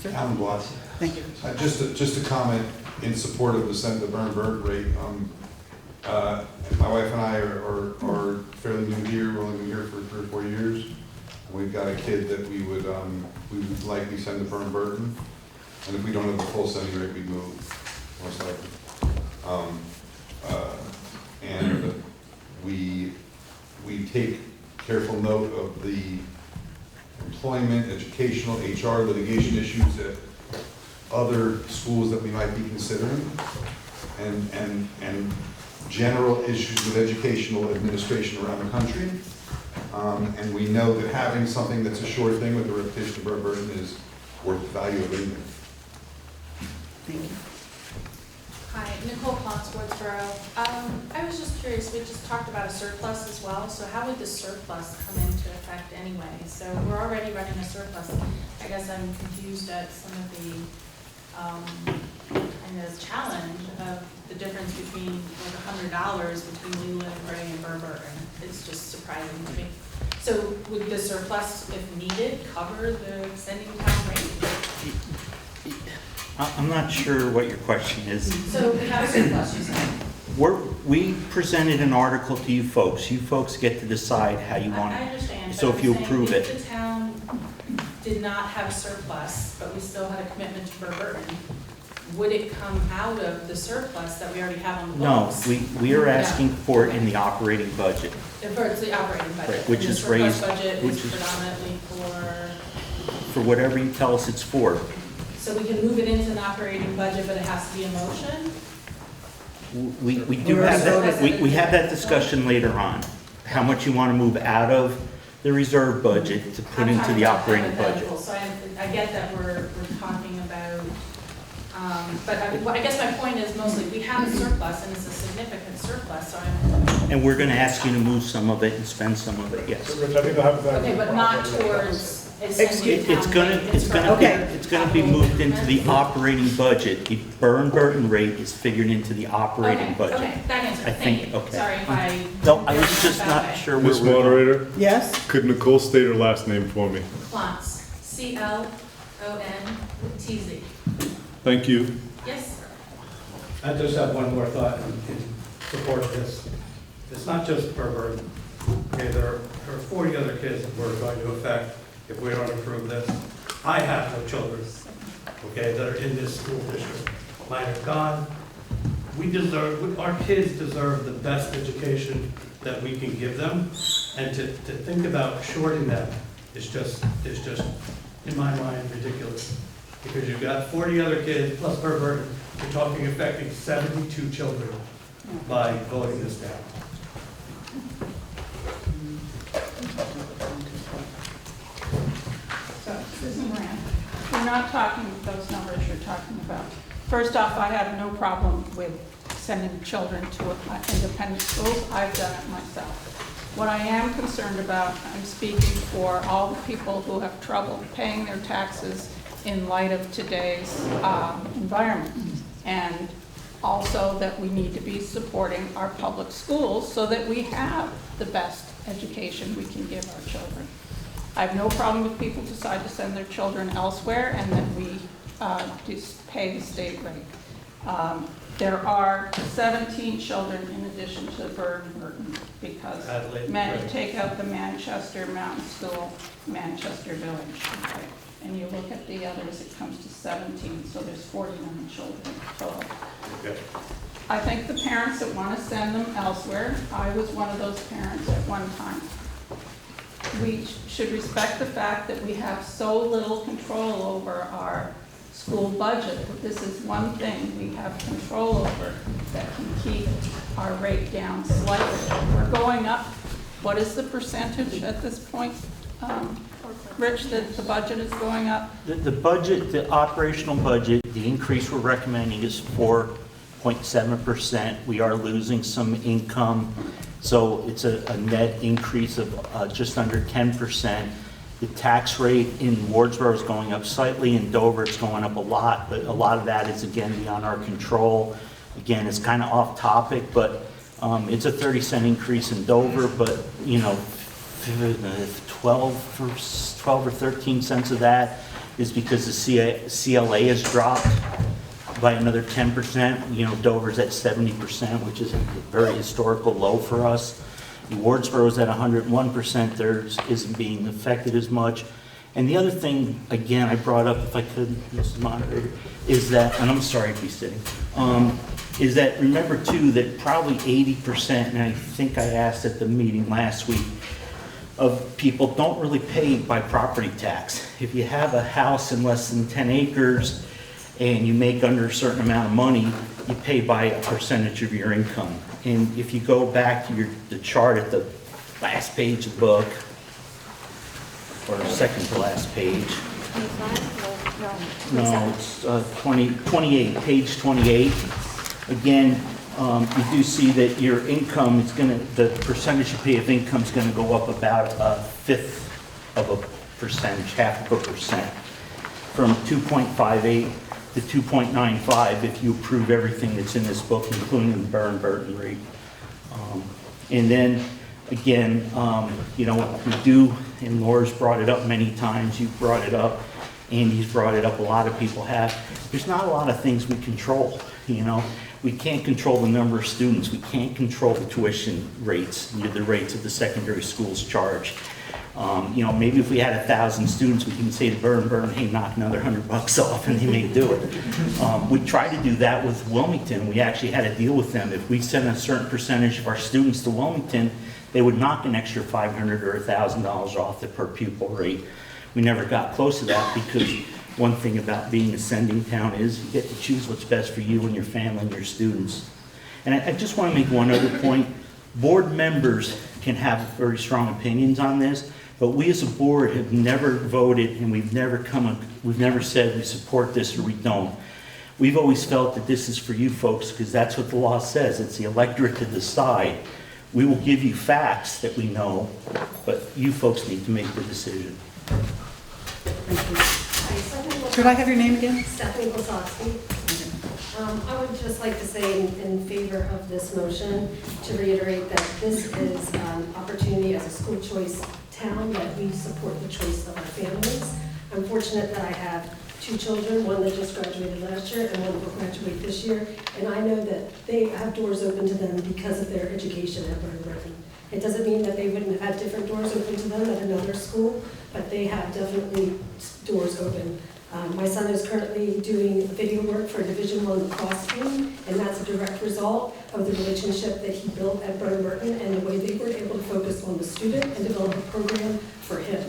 Sir? Alan Blatz. Thank you. Just a comment in support of the Burr and Burton rate. My wife and I are fairly new here. We've only been here for 3 or 4 years. We've got a kid that we would likely send to Burr and Burton. And if we don't have the full sending rate, we'd move, most likely. And we take careful note of the employment, educational, HR, litigation issues that other schools that we might be considering, and general issues with educational administration around the country. And we know that having something that's a sure thing with the reputation of Burr and Burton is worth the value of anything. Thank you. Hi, Nicole Potts, Woodsboro. I was just curious, we just talked about a surplus as well, so how would the surplus come into effect anyway? So we're already running a surplus. I guess I'm confused at some of the, challenge of the difference between like $100 between Leland, Gray, and Burr and Burton. It's just surprising to me. So would the surplus, if needed, cover the sending town rate? I'm not sure what your question is. So we have a surplus, you said? We presented an article to you folks. You folks get to decide how you want it. I understand. So but if you I'm saying approve it. If the town did not have a surplus, but we still had a commitment to Burr and Burton, would it come out of the surplus that we already have on the No, books? we are asking for it in the operating budget. It's the operating budget. Right, which and is the surplus raised- budget which is is- predominantly For whatever you tell us it's for. so we can move it into an operating budget, but it has to be a motion? We do have that, we have that discussion later on. How much you want to move out of the reserve budget to put into the operating budget. So I get that we're talking about, but I guess my point is mostly, we have a surplus, and it's a significant surplus, so I'm. And we're gonna ask you to move some of it and spend some of it, yes. Rich, I think the hypothetical. Okay, but not towards ascending It's gonna be moved into the operating budget. The Burr and Burton rate is figured into the operating budget. Okay, that answers I it, think, thank you. okay. Sorry if I. No, I was just not sure where Ms. we're going. Moderator, Yes? could Nicole state her last name for me? Clontz, CLONTZ. Thank you. Yes? I just have one more thought in support of this. It's not just Burr and Burton. Okay, there are 40 other kids that we're going to affect if we don't approve this. I have no children, okay, that are in this school district. Mine are gone. Our kids deserve the best education that we can give them, and to think about shorting them is just, in my mind, ridiculous. Because you've got 40 other kids, plus Burr and Burton, you're talking affecting 72 children by voting this down. So, Susan Moran, we're not talking those numbers you're talking about. First off, I have no problem with sending children to independent schools. I've done it myself. What I am concerned about, I'm speaking for all the people who have trouble paying their taxes in light of today's environment. And also that we need to be supporting our public schools so that we have the best education we can give our children. I have no problem if people decide to send their children elsewhere and that we just pay the state rate. There are 17 children in addition to Burr and Burton because take out the Manchester Mountain School, Manchester Village. Okay. And you look at the others, it comes to 17, so there's 49 children total. Okay. I think the parents that want to send them elsewhere, I was one of those parents at one time. We should respect the fact that we have so little control over our school budget. This is one thing we have control over that can keep our rate down slightly. We're going up. What is the percentage at this point, Rich, that the budget is going up? The budget, the operational budget, the increase we're recommending is 4.7%. We are losing some income, so it's a net increase of just under 10%. The tax rate in Wardsboro is going up slightly, in Dover it's going up a lot, but a lot of that is again beyond our control. Again, it's kind of off topic, but it's a 30-cent increase in Dover, but you know, 12 or 13 cents of that is because the CLA has dropped by another 10%. You know, Dover's at 70%, which is a very historical low for us. Wardsboro's at 101%, theirs isn't being affected as much. And the other thing, again, I brought up, if I could, Mrs. Moderator, is that, and I'm sorry to be sitting, is that remember too that probably 80%, and I think I asked at the meeting last week, of people don't really pay by property tax. If you have a house in less than 10 acres and you make under a certain amount of money, you pay by a percentage of your income. And if you go back to the chart at the last page of the book, or second to last page. No, it's 28, page 28. Again, you do see that your income is the percentage you pay of income is gonna go up about 1/5 of a percentage, 1/2 of a percent, from 2.58 to 2.95 if you approve everything that's in this book, including the Burr and Burton rate. And then, again, you know, we do, and Laura's brought it up many times, you've brought it up, Andy's brought it up, a lot of people have. There's not a lot of things we control, you know. We can't control the number of students. We can't control the tuition rates, the rates that the secondary schools charge. You know, maybe if we had 1,000 students, we can say to Burr and Burton, hey, knock another $100 off, and they may do it. We tried to do that with Wilmington. We actually had a deal with them. If we sent a certain percentage of our students to Wilmington, they would knock an extra $500 or $1,000 off the per pupil rate. We never got close to that because one thing about being a sending town is you get to choose what's best for you and your family and your students. And I just want to make one other point. Board members can have very strong opinions on this, But we as a board have never voted, and we've never said we support this or we don't. We've always felt that this is for you folks, because that's what the law says. It's the electorate to decide. We will give you facts that we know, but you folks need to make the decision. Could I have your name again? Stephanie Blazowski. I would just like to say in favor of this motion to reiterate that this is an opportunity as a school choice town that we support the choice of our families. I'm fortunate that I have 2 children, one that just graduated last year and one will graduate this year, and I know that they have doors open to them because of their education at Burr and Burton. It doesn't mean that they wouldn't have had different doors open to them at another school, but they have definitely doors open. My son is currently doing video work for a Division I lacrosse team, and that's a direct result of the relationship that he built at Burr and Burton and the way they were able to focus on the student and develop a program for him.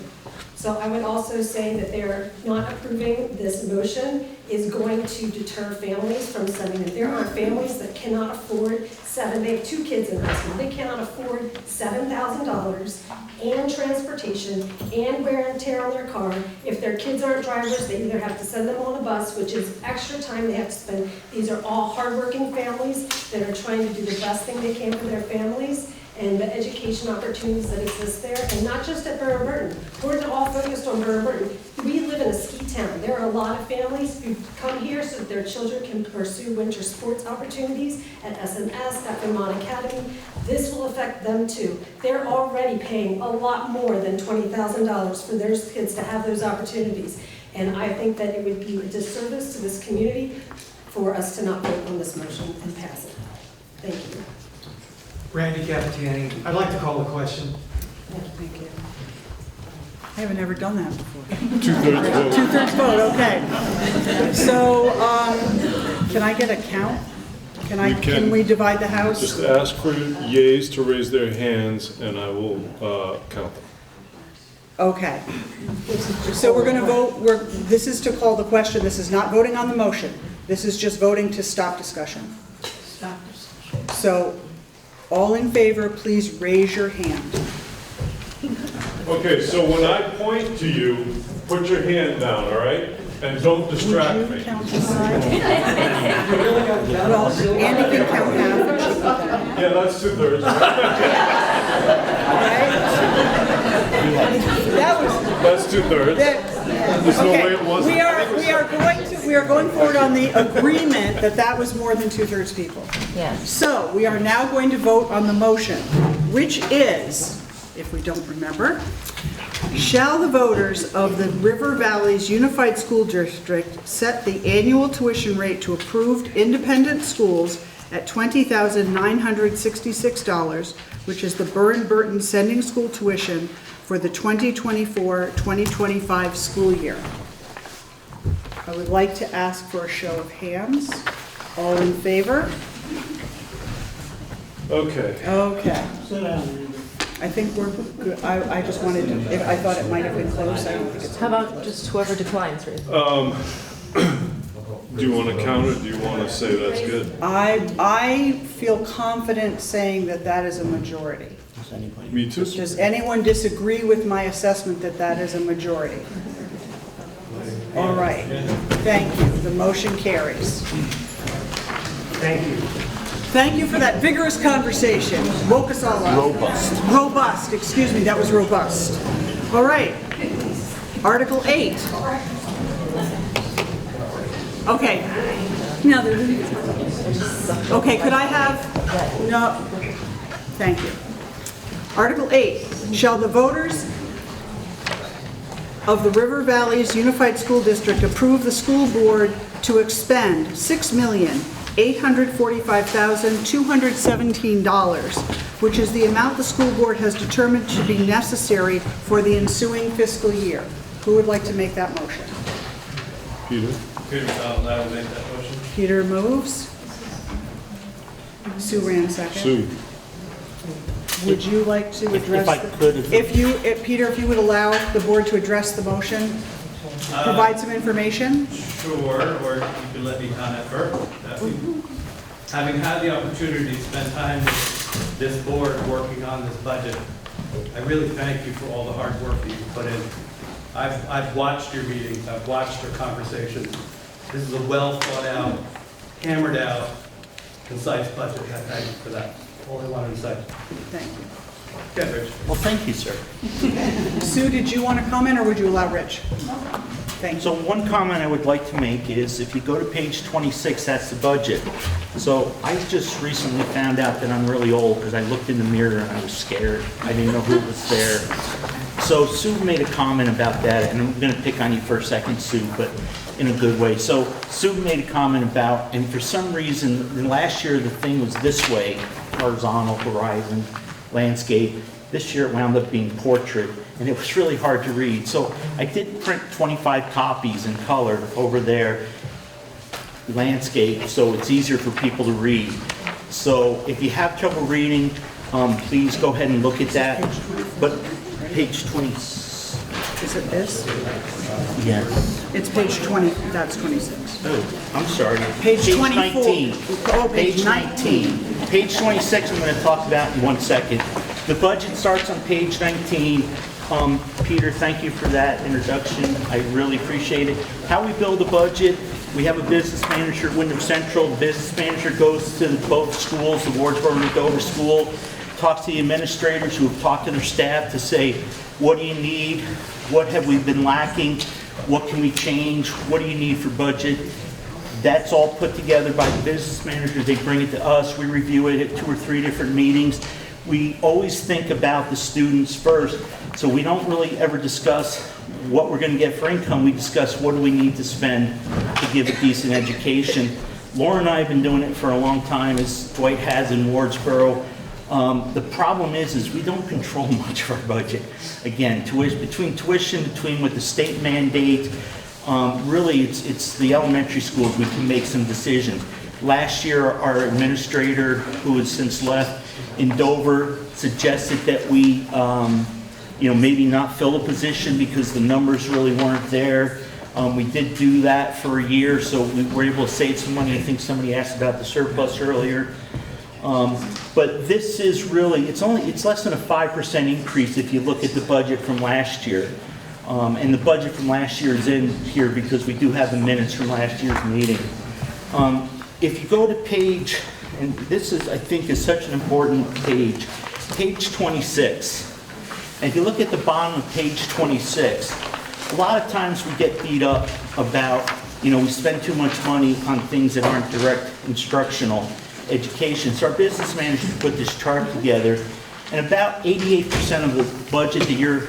So I would also say that they're not approving this motion is going to deter families from sending them. There are families that cannot afford they have 2 kids in high school. They cannot afford $7,000 and transportation and wear and tear on their car. If their kids aren't drivers, they either have to send them on a bus, which is extra time they have to spend. These are all hardworking families that are trying to do the best thing they can for their families and the education opportunities that exist there, and not just at Burr and Burton. We're all focused on Burr and Burton. We live in a ski town. There are a lot of families who come here so that their children can pursue winter sports opportunities at SMS, at Vermont Academy. This will affect them too. They're already paying a lot more than $20,000 for their kids to have those opportunities. And I think that it would be a disservice to this community for us to not vote on this motion and pass it. Thank you. Randy Capitani, I'd like to call the question. Thank you. I haven't ever done that before. 2/3 vote. 2/3 vote, okay. So, can I get a count? Can we divide the house? Just ask for yays to raise their hands, and I will count them. Okay. So we're going to vote, this is to call the question. This is not voting on the motion. This is just voting to stop discussion. Stop discussion. So, all in favor, please raise your hand. Okay, so when I point to you, put your hand down, all right? And don't distract me. Count to side? Well, Andy can count half. Yeah, that's 2/3. That's 2/3. There's no way it wasn't. We are going forward on the agreement that was more than 2/3 people. Yes. So we are now going to vote on the motion, which is, if we don't remember, shall the voters of the River Valleys Unified School District set the annual tuition rate to approved independent schools at $20,966, which is the Burr and Burton sending school tuition for the 2024-2025 school year. I would like to ask for a show of hands. All in favor? Okay. Okay. I think we're good. I just wanted to, I thought it might have been close. I don't think it's. How about just whoever declines, right? Do you want to count it? Do you want to say that's good? I feel confident saying that is a majority. Me too. Does anyone disagree with my assessment that is a majority? All right. Thank you. The motion carries. Thank you. Thank you for that vigorous conversation. Woke us all up. Robust, excuse me, that was robust. All right. Article 8. Okay. Now, okay, could I have, no, thank you. Article 8, shall the voters of the River Valleys Unified School District approve the school board to expend $6,845,217, which is the amount the school board has determined to be necessary for the ensuing fiscal year. Who would like to make that motion? Peter? Peter, I will make that motion. Peter moves. Sue ran second. Sue. Would you like to address? If I could. Peter, if you would allow the board to address the motion, provide some information? Sure, or you can let me comment first. Having had the opportunity to spend time with this board working on this budget. I really thank you for all the hard work that you put in. I've watched your meetings, I've watched your conversations. This is a well thought out, hammered out, concise budget. I thank you for that. All I wanted to say. Thank you. Okay, Rich. Well, thank you, sir. Sue, did you want to comment, or would you allow Rich? Thank you. So one comment I would like to make is if you go to page 26, that's the budget. So I just recently found out that I'm really old because I looked in the mirror and I was scared. I didn't know who was there. So Sue made a comment about that, and I'm going to pick on you for a second, Sue, but in a good way. So Sue made a comment about, and for some reason, last year the thing was this way, horizontal, horizon, landscape. This year it wound up being portrait, and it was really hard to read. So I did print 25 copies in color over there, landscape, so it's easier for people to read. So if you have trouble reading, please go ahead and look at that. But page 20. Is it this? Yes. It's page 20, that's 26. Oh, I'm sorry. Page 24. 19. Oh, page 19. Page 26 I'm going to talk about in 1 second. The budget starts on page 19. Peter, thank you for that introduction. I really appreciate it. How we build a budget, we have a business manager at Wyndham Central. The business manager goes to both schools, the Wardsboro and Dover School, talks to the administrators who have talked to their staff to say, what do you need? What have we been lacking? What can we change? What do you need for budget? That's all put together by the business manager. They bring it to us. We review it at 2 or 3 different meetings. We always think about the students first, so we don't really ever discuss what we're going to get for income. We discuss what do we need to spend to give a decent education. Laura and I have been doing it for a long time, as Dwight has in Wardsboro. The problem is we don't control much of our budget. Again, between what the state mandates, really it's the elementary schools we can make some decisions. Last year, our administrator, who has since left in Dover, suggested that we, maybe not fill a position because the numbers really weren't there. We did do that for a year, so we were able to save some money. I think somebody asked about the surplus earlier. But this is really, it's less than a 5% increase if you look at the budget from last year. And the budget from last year is in here because we do have the minutes from last year's meeting. If you go to page, and this is, I think, is such an important page, page 26. And if you look at the bottom of page 26, a lot of times we get beat up about, we spend too much money on things that aren't direct instructional education. So our business manager put this chart together, and about 88% of the budget that you're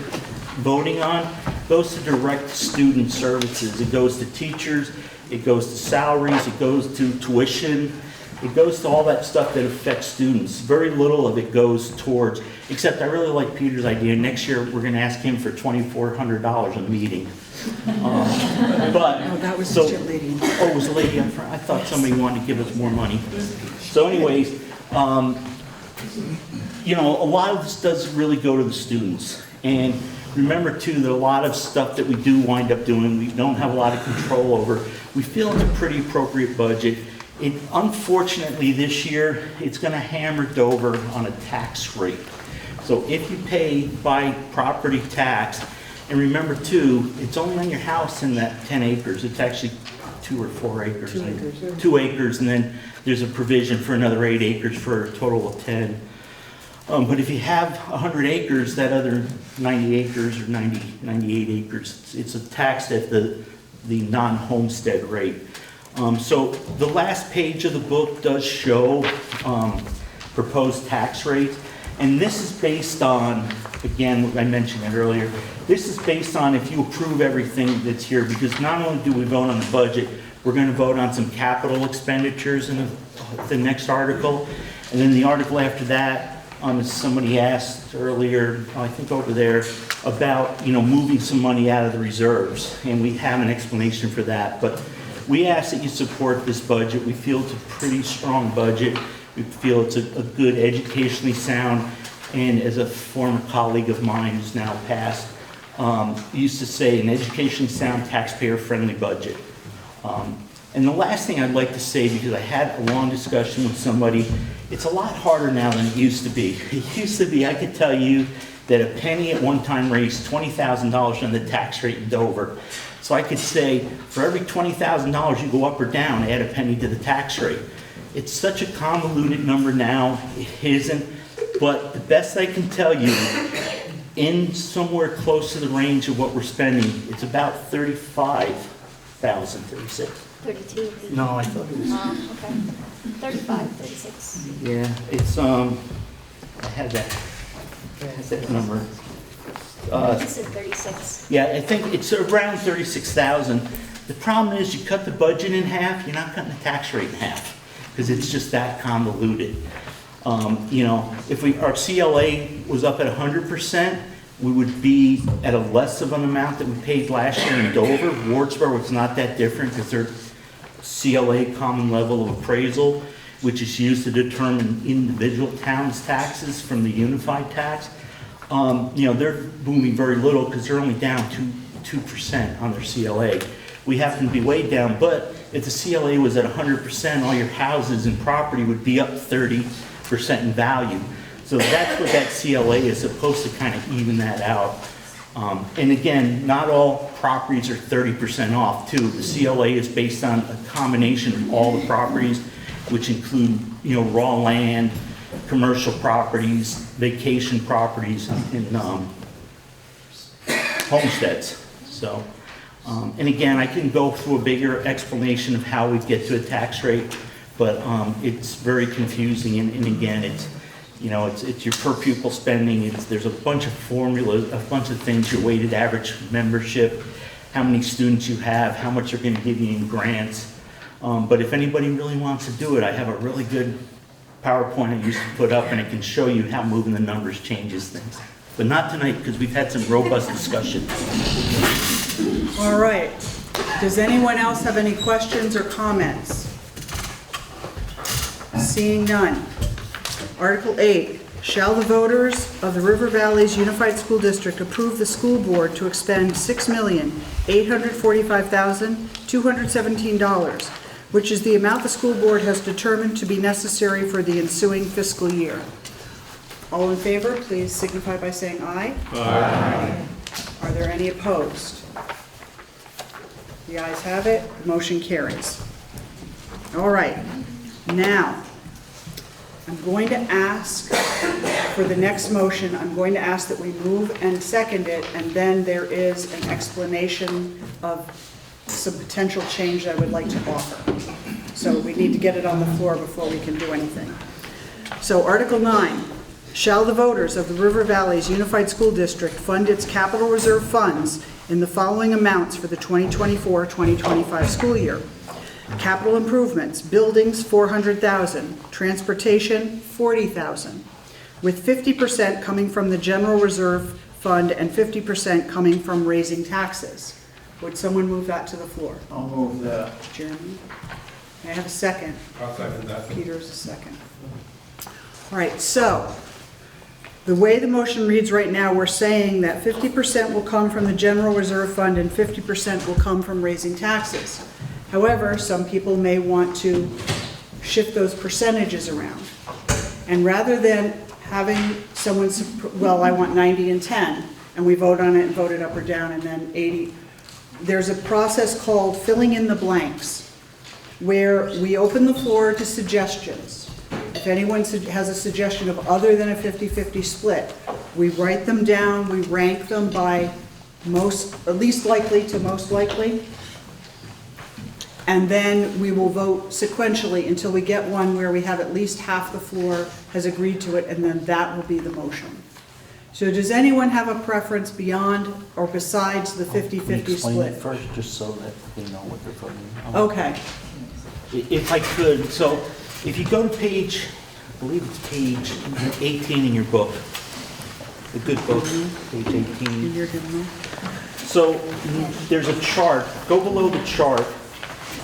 voting on goes to direct student services. It goes to teachers, it goes to salaries, it goes to tuition, it goes to all that stuff that affects students. Very little of it goes towards, except I really like Peter's idea. Next year, we're going to ask him for $2,400 a meeting. But Oh, that was so, the lady. Oh, it was a lady up front. I thought somebody wanted to give us more money. So anyways, a lot of this does really go to the students. And remember, too, that a lot of stuff that we do wind up doing, we don't have a lot of control over. We feel it's a pretty appropriate budget. Unfortunately, this year, it's going to hammer Dover on a tax rate. So if you pay by property tax, and remember, too, it's only on your house in that 10 acres. It's actually 2 or 4 acres. 2 acres, yeah. 2 acres, and then there's a provision for another 8 acres for a total of 10. But if you have 100 acres, that other 90 acres or 98 acres, it's taxed at the non-homestead rate. So the last page of the book does show proposed tax rates. And this is based on, again, I mentioned it earlier, this is based on if you approve everything that's here, because not only do we vote on the budget, we're going to vote on some capital expenditures in the next article. And then the article after that, as somebody asked earlier, I think over there, about moving some money out of the reserves. And we have an explanation for that. But we ask that you support this budget. We feel it's a pretty strong budget. We feel it's a good, educationally sound, and as a former colleague of mine who's now passed, used to say, an educationally sound, taxpayer-friendly budget. And the last thing I'd like to say, because I had a long discussion with somebody, It's a lot harder now than it used to be. It used to be, I could tell you that a penny at one time raised $20,000 on the tax rate in Dover. So I could say, for every $20,000 you go up or down, add a penny to the tax rate. It's such a convoluted number now, it isn't. But the best I can tell you, in somewhere close to the range of what we're spending, it's about 35,000, 36. 32. No, I thought it was. Okay. 35, 36. Yeah, it's, I had that number. You said 36. Yeah, I think it's around 36,000. The problem is you cut the budget in half, you're not cutting the tax rate in half, because it's just that convoluted. You know, if our CLA was up at 100%, we would be at a less of an amount that we paid last year in Dover. Wardsboro was not that different because their CLA, common level of appraisal, which is used to determine individual towns' taxes from the unified tax. You know, they're booming very little because they're only down 2% on their CLA. We happen to be way down, but if the CLA was at 100%, all your houses and property would be up 30% in value. So that's what that CLA is supposed to kind of even that out. And again, not all properties are 30% off too. The CLA is based on a combination of all the properties, which include, you know, raw land, commercial properties, vacation properties, and homesteads. So, and again, I can go through a bigger explanation of how we get to a tax rate, but it's very confusing. And again, it's, you know, it's your per pupil spending. There's a bunch of formulas, a bunch of things, your weighted average membership, how many students you have, how much they're going to give you in grants. But if anybody really wants to do it, I have a really good PowerPoint I used to put up, and it can show you how moving the numbers changes things. But not tonight, because we've had some robust discussion. All right. Does anyone else have any questions or comments? Seeing none. Article 8, shall the voters of the River Valley's Unified School District approve the school board to expend $6,845,217, which is the amount the school board has determined to be necessary for the ensuing fiscal year? All in favor, please signify by saying aye. Aye. Are there any opposed? The ayes have it, motion carries. All right, now, I'm going to ask for the next motion, I'm going to ask that we move and second it, and then there is an explanation of some potential change that I would like to offer. So we need to get it on the floor before we can do anything. So Article 9, shall the voters of the River Valley's Unified School District fund its capital reserve funds in the following amounts for the 2024-2025 school year? Capital improvements, buildings, $400,000, transportation, $40,000, with 50% coming from the general reserve fund and 50% coming from raising taxes. Would someone move that to the floor? I'll move that. Jeremy? May I have a second? I'll second that. Peter's a second. All right, so the way the motion reads right now, we're saying that 50% will come from the general reserve fund and 50% will come from raising taxes. However, some people may want to shift those percentages around. And rather than having someone, well, I want 90 and 10, and we vote on it and vote it up or down, and then 80, there's a process called filling in the blanks, where we open the floor to suggestions. If anyone has a suggestion of other than a 50-50 split, we write them down, we rank them by least likely to most likely, and then we will vote sequentially until we get one where we have at least half the floor has agreed to it, and then that will be the motion. So does anyone have a preference beyond or besides the 50-50 split? It first, just so that they know what they're voting on. Okay. If I could, so if you go to page, I believe it's page 18 in your book, the good book, page 18. You're good enough. So there's a chart, go below the chart,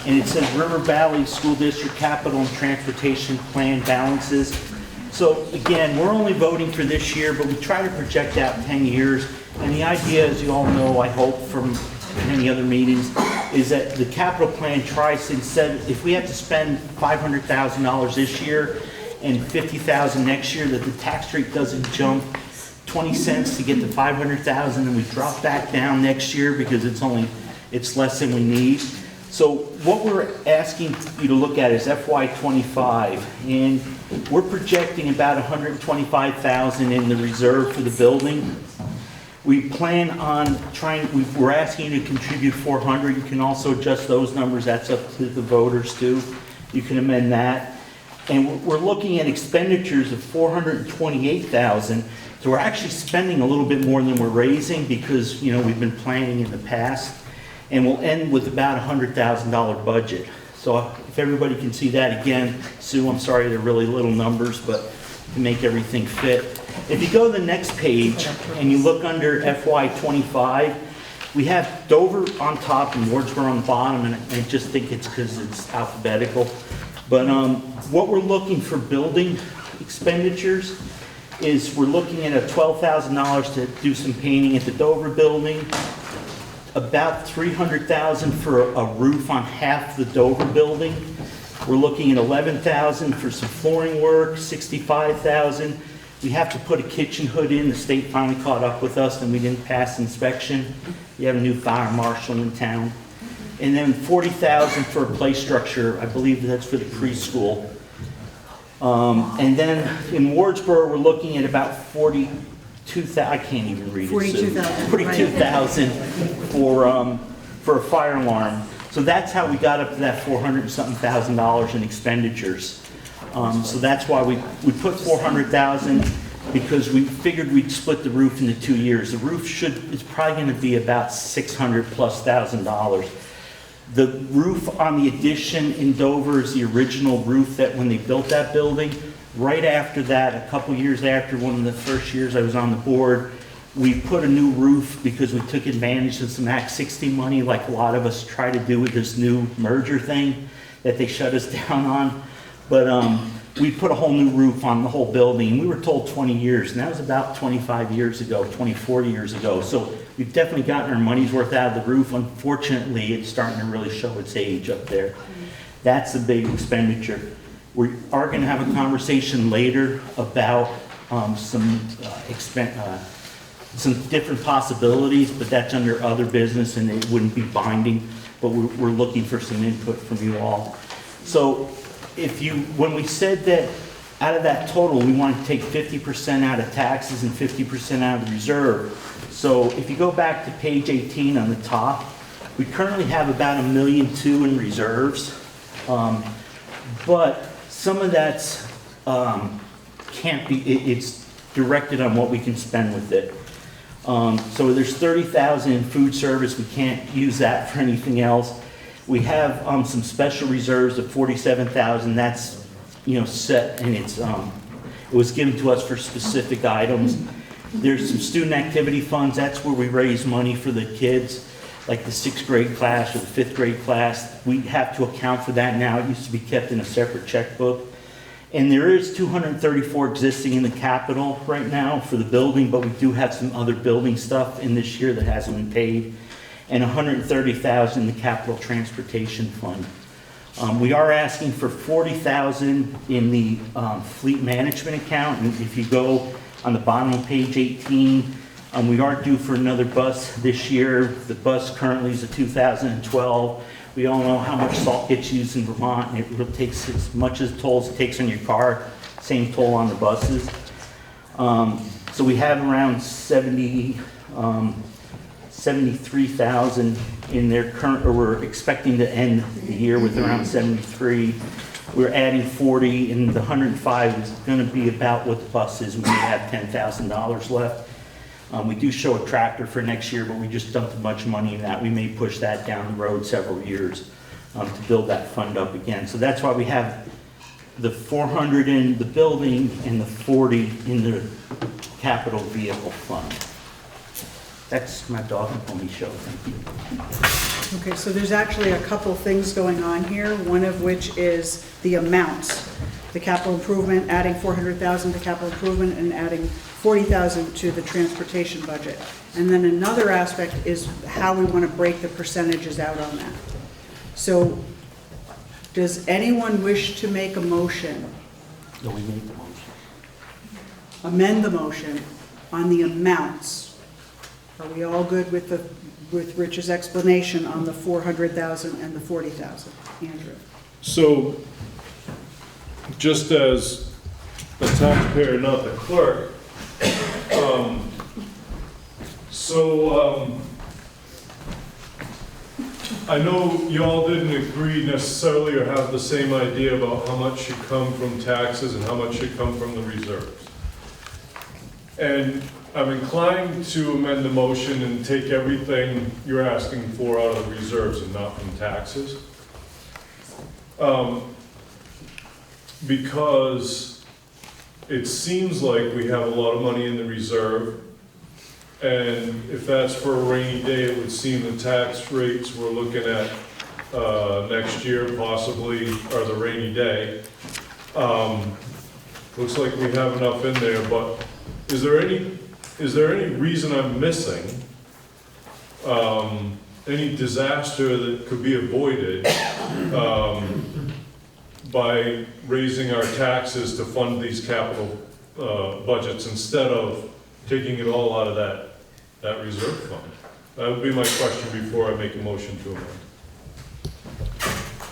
and it says River Valley School District Capital and Transportation Plan balances. So again, we're only voting for this year, but we try to project out 10 years. And the idea, as you all know, I hope from many other meetings, is that the capital plan tries to, instead, if we have to spend $500,000 this year, and 50,000 next year, that the tax rate doesn't jump 20 cents to get to 500,000, and we drop back down next year because it's less than we need. So what we're asking you to look at is FY25, and we're projecting about 125,000 in the reserve for the building. We plan on we're asking you to contribute 400. You can also adjust those numbers. That's up to the voters too. You can amend that. And we're looking at expenditures of 428,000. So we're actually spending a little bit more than we're raising because, we've been planning in the past. And we'll end with about a $100,000 budget. So if everybody can see that again, Sue, I'm sorry they're really little numbers, but to make everything fit. If you go to the next page and you look under FY25, we have Dover on top and Wardsboro on the bottom, and I just think it's because it's alphabetical. But what we're looking for building expenditures is we're looking at $12,000 to do some painting at the Dover building, about $300,000 for a roof on half the Dover building. We're looking at $11,000 for some flooring work, $65,000. We have to put a kitchen hood in. The state finally caught up with us and we didn't pass inspection. We have a new fire marshal in town. And then $40,000 for a play structure. I believe that's for the preschool. And then in Wardsboro, we're looking at about 42,000. I can't even read it. 42,000. 42,000 for a fire alarm. So that's how we got up to that $400,000 in expenditures. So that's why we put 400,000, because we figured we'd split the roof into 2 years. The roof it's probably going to be about $600,000+. The roof on the addition in Dover is the original roof that when they built that building. Right after that, a couple years after, one of the first years I was on the board, we put a new roof because we took advantage of some Act 60 money, like a lot of us try to do with this new merger thing that they shut us down on. But we put a whole new roof on the whole building. We were told 20 years, and that was about 24 years ago. So we've definitely gotten our money's worth out of the roof. Unfortunately, it's starting to really show its age up there. That's a big expenditure. We are going to have a conversation later about some different possibilities, but that's under other business and it wouldn't be binding, but we're looking for some input from you all. So when we said that out of that total, we want to take 50% out of taxes and 50% out of the reserve. So if you go back to page 18 on the top, we currently have about $1.2 million in reserves, but some of that's can't be, it's directed on what we can spend with it. So there's 30,000 in food service. We can't use that for anything else. We have some special reserves of 47,000. That's set, and it was given to us for specific items. There's some student activity funds. That's where we raise money for the kids, like the 6th grade class or the 5th grade class. We have to account for that now. It used to be kept in a separate checkbook. And there is 234 existing in the capital right now for the building, but we do have some other building stuff in this year that hasn't been paid, and 130,000 in the capital transportation fund. We are asking for 40,000 in the fleet management account, and if you go on the bottom of page 18, we are due for another bus this year. The bus currently is a 2012. We all know how much salt gets used in Vermont, and it takes as much as tolls it takes on your car, same toll on the buses. So we have around 73,000 in their current, or we're expecting to end the year with around 73. We're adding 40, and the 105 is going to be about what the bus is. We may have $10,000 left. We do show a tractor for next year, but we just dumped a bunch of money in that. We may push that down the road several years to build that fund up again. So that's why we have the 400 in the building and the 40 in the capital vehicle fund. That's my dog and pony show. Thank you. Okay, so there's actually a couple things going on here, one of which is the amounts. The capital improvement, adding 400,000 to capital improvement and adding 40,000 to the transportation budget. And then another aspect is how we want to break the percentages out on that. So does anyone wish to make a motion No, we made the motion. Amend the motion on the amounts. Are we all good with Rich's explanation on the 400,000 and the 40,000? Andrew? So, just as a taxpayer, not the clerk, I know y'all didn't agree necessarily or have the same idea about how much should come from taxes and how much should come from the reserves. And I'm inclined to amend the motion and take everything you're asking for out of the reserves and not from taxes. Because it seems like we have a lot of money in the reserve, and if that's for a rainy day, it would seem the tax rates we're looking at next year possibly are the rainy day. Looks like we have enough in there, but is there any reason I'm missing? Any disaster that could be avoided by raising our taxes to fund these capital budgets instead of taking it all out of that reserve fund? That would be my question before I make a motion to amend.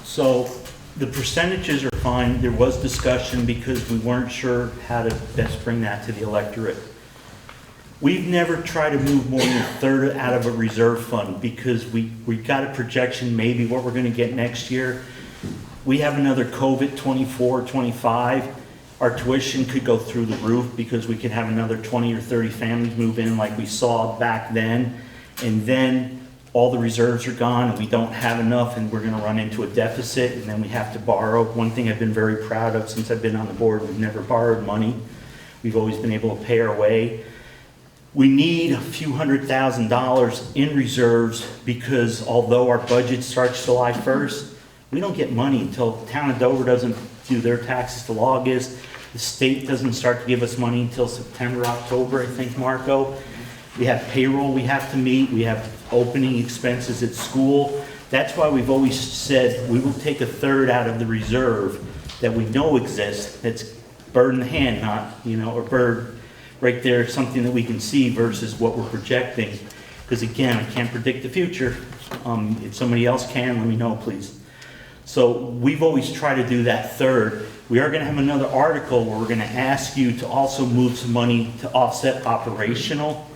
So the percentages are fine. There was discussion because we weren't sure how to best bring that to the electorate. We've never tried to move more than a third out of a reserve fund because we got a projection maybe what we're going to get next year. We have another COVID 24, 25. Our tuition could go through the roof because we could have another 20 or 30 families move in like we saw back then. And then all the reserves are gone and we don't have enough and we're going to run into a deficit and then we have to borrow. One thing I've been very proud of since I've been on the board, we've never borrowed money. We've always been able to pay our way. We need a few $100,000 in reserves because although our budget starts July 1st, we don't get money until the town of Dover doesn't do their taxes till August. The state doesn't start to give us money until September, October, I think, Marco. We have payroll we have to meet. We have opening expenses at school. That's why we've always said we will take a third out of the reserve that we know exists. That's bird in the hand, not, or bird right there, something that we can see versus what we're projecting. Because again, I can't predict the future. If somebody else can, let me know, please. So we've always tried to do that third. We are going to have another article where we're going to ask you to also move some money to offset operational,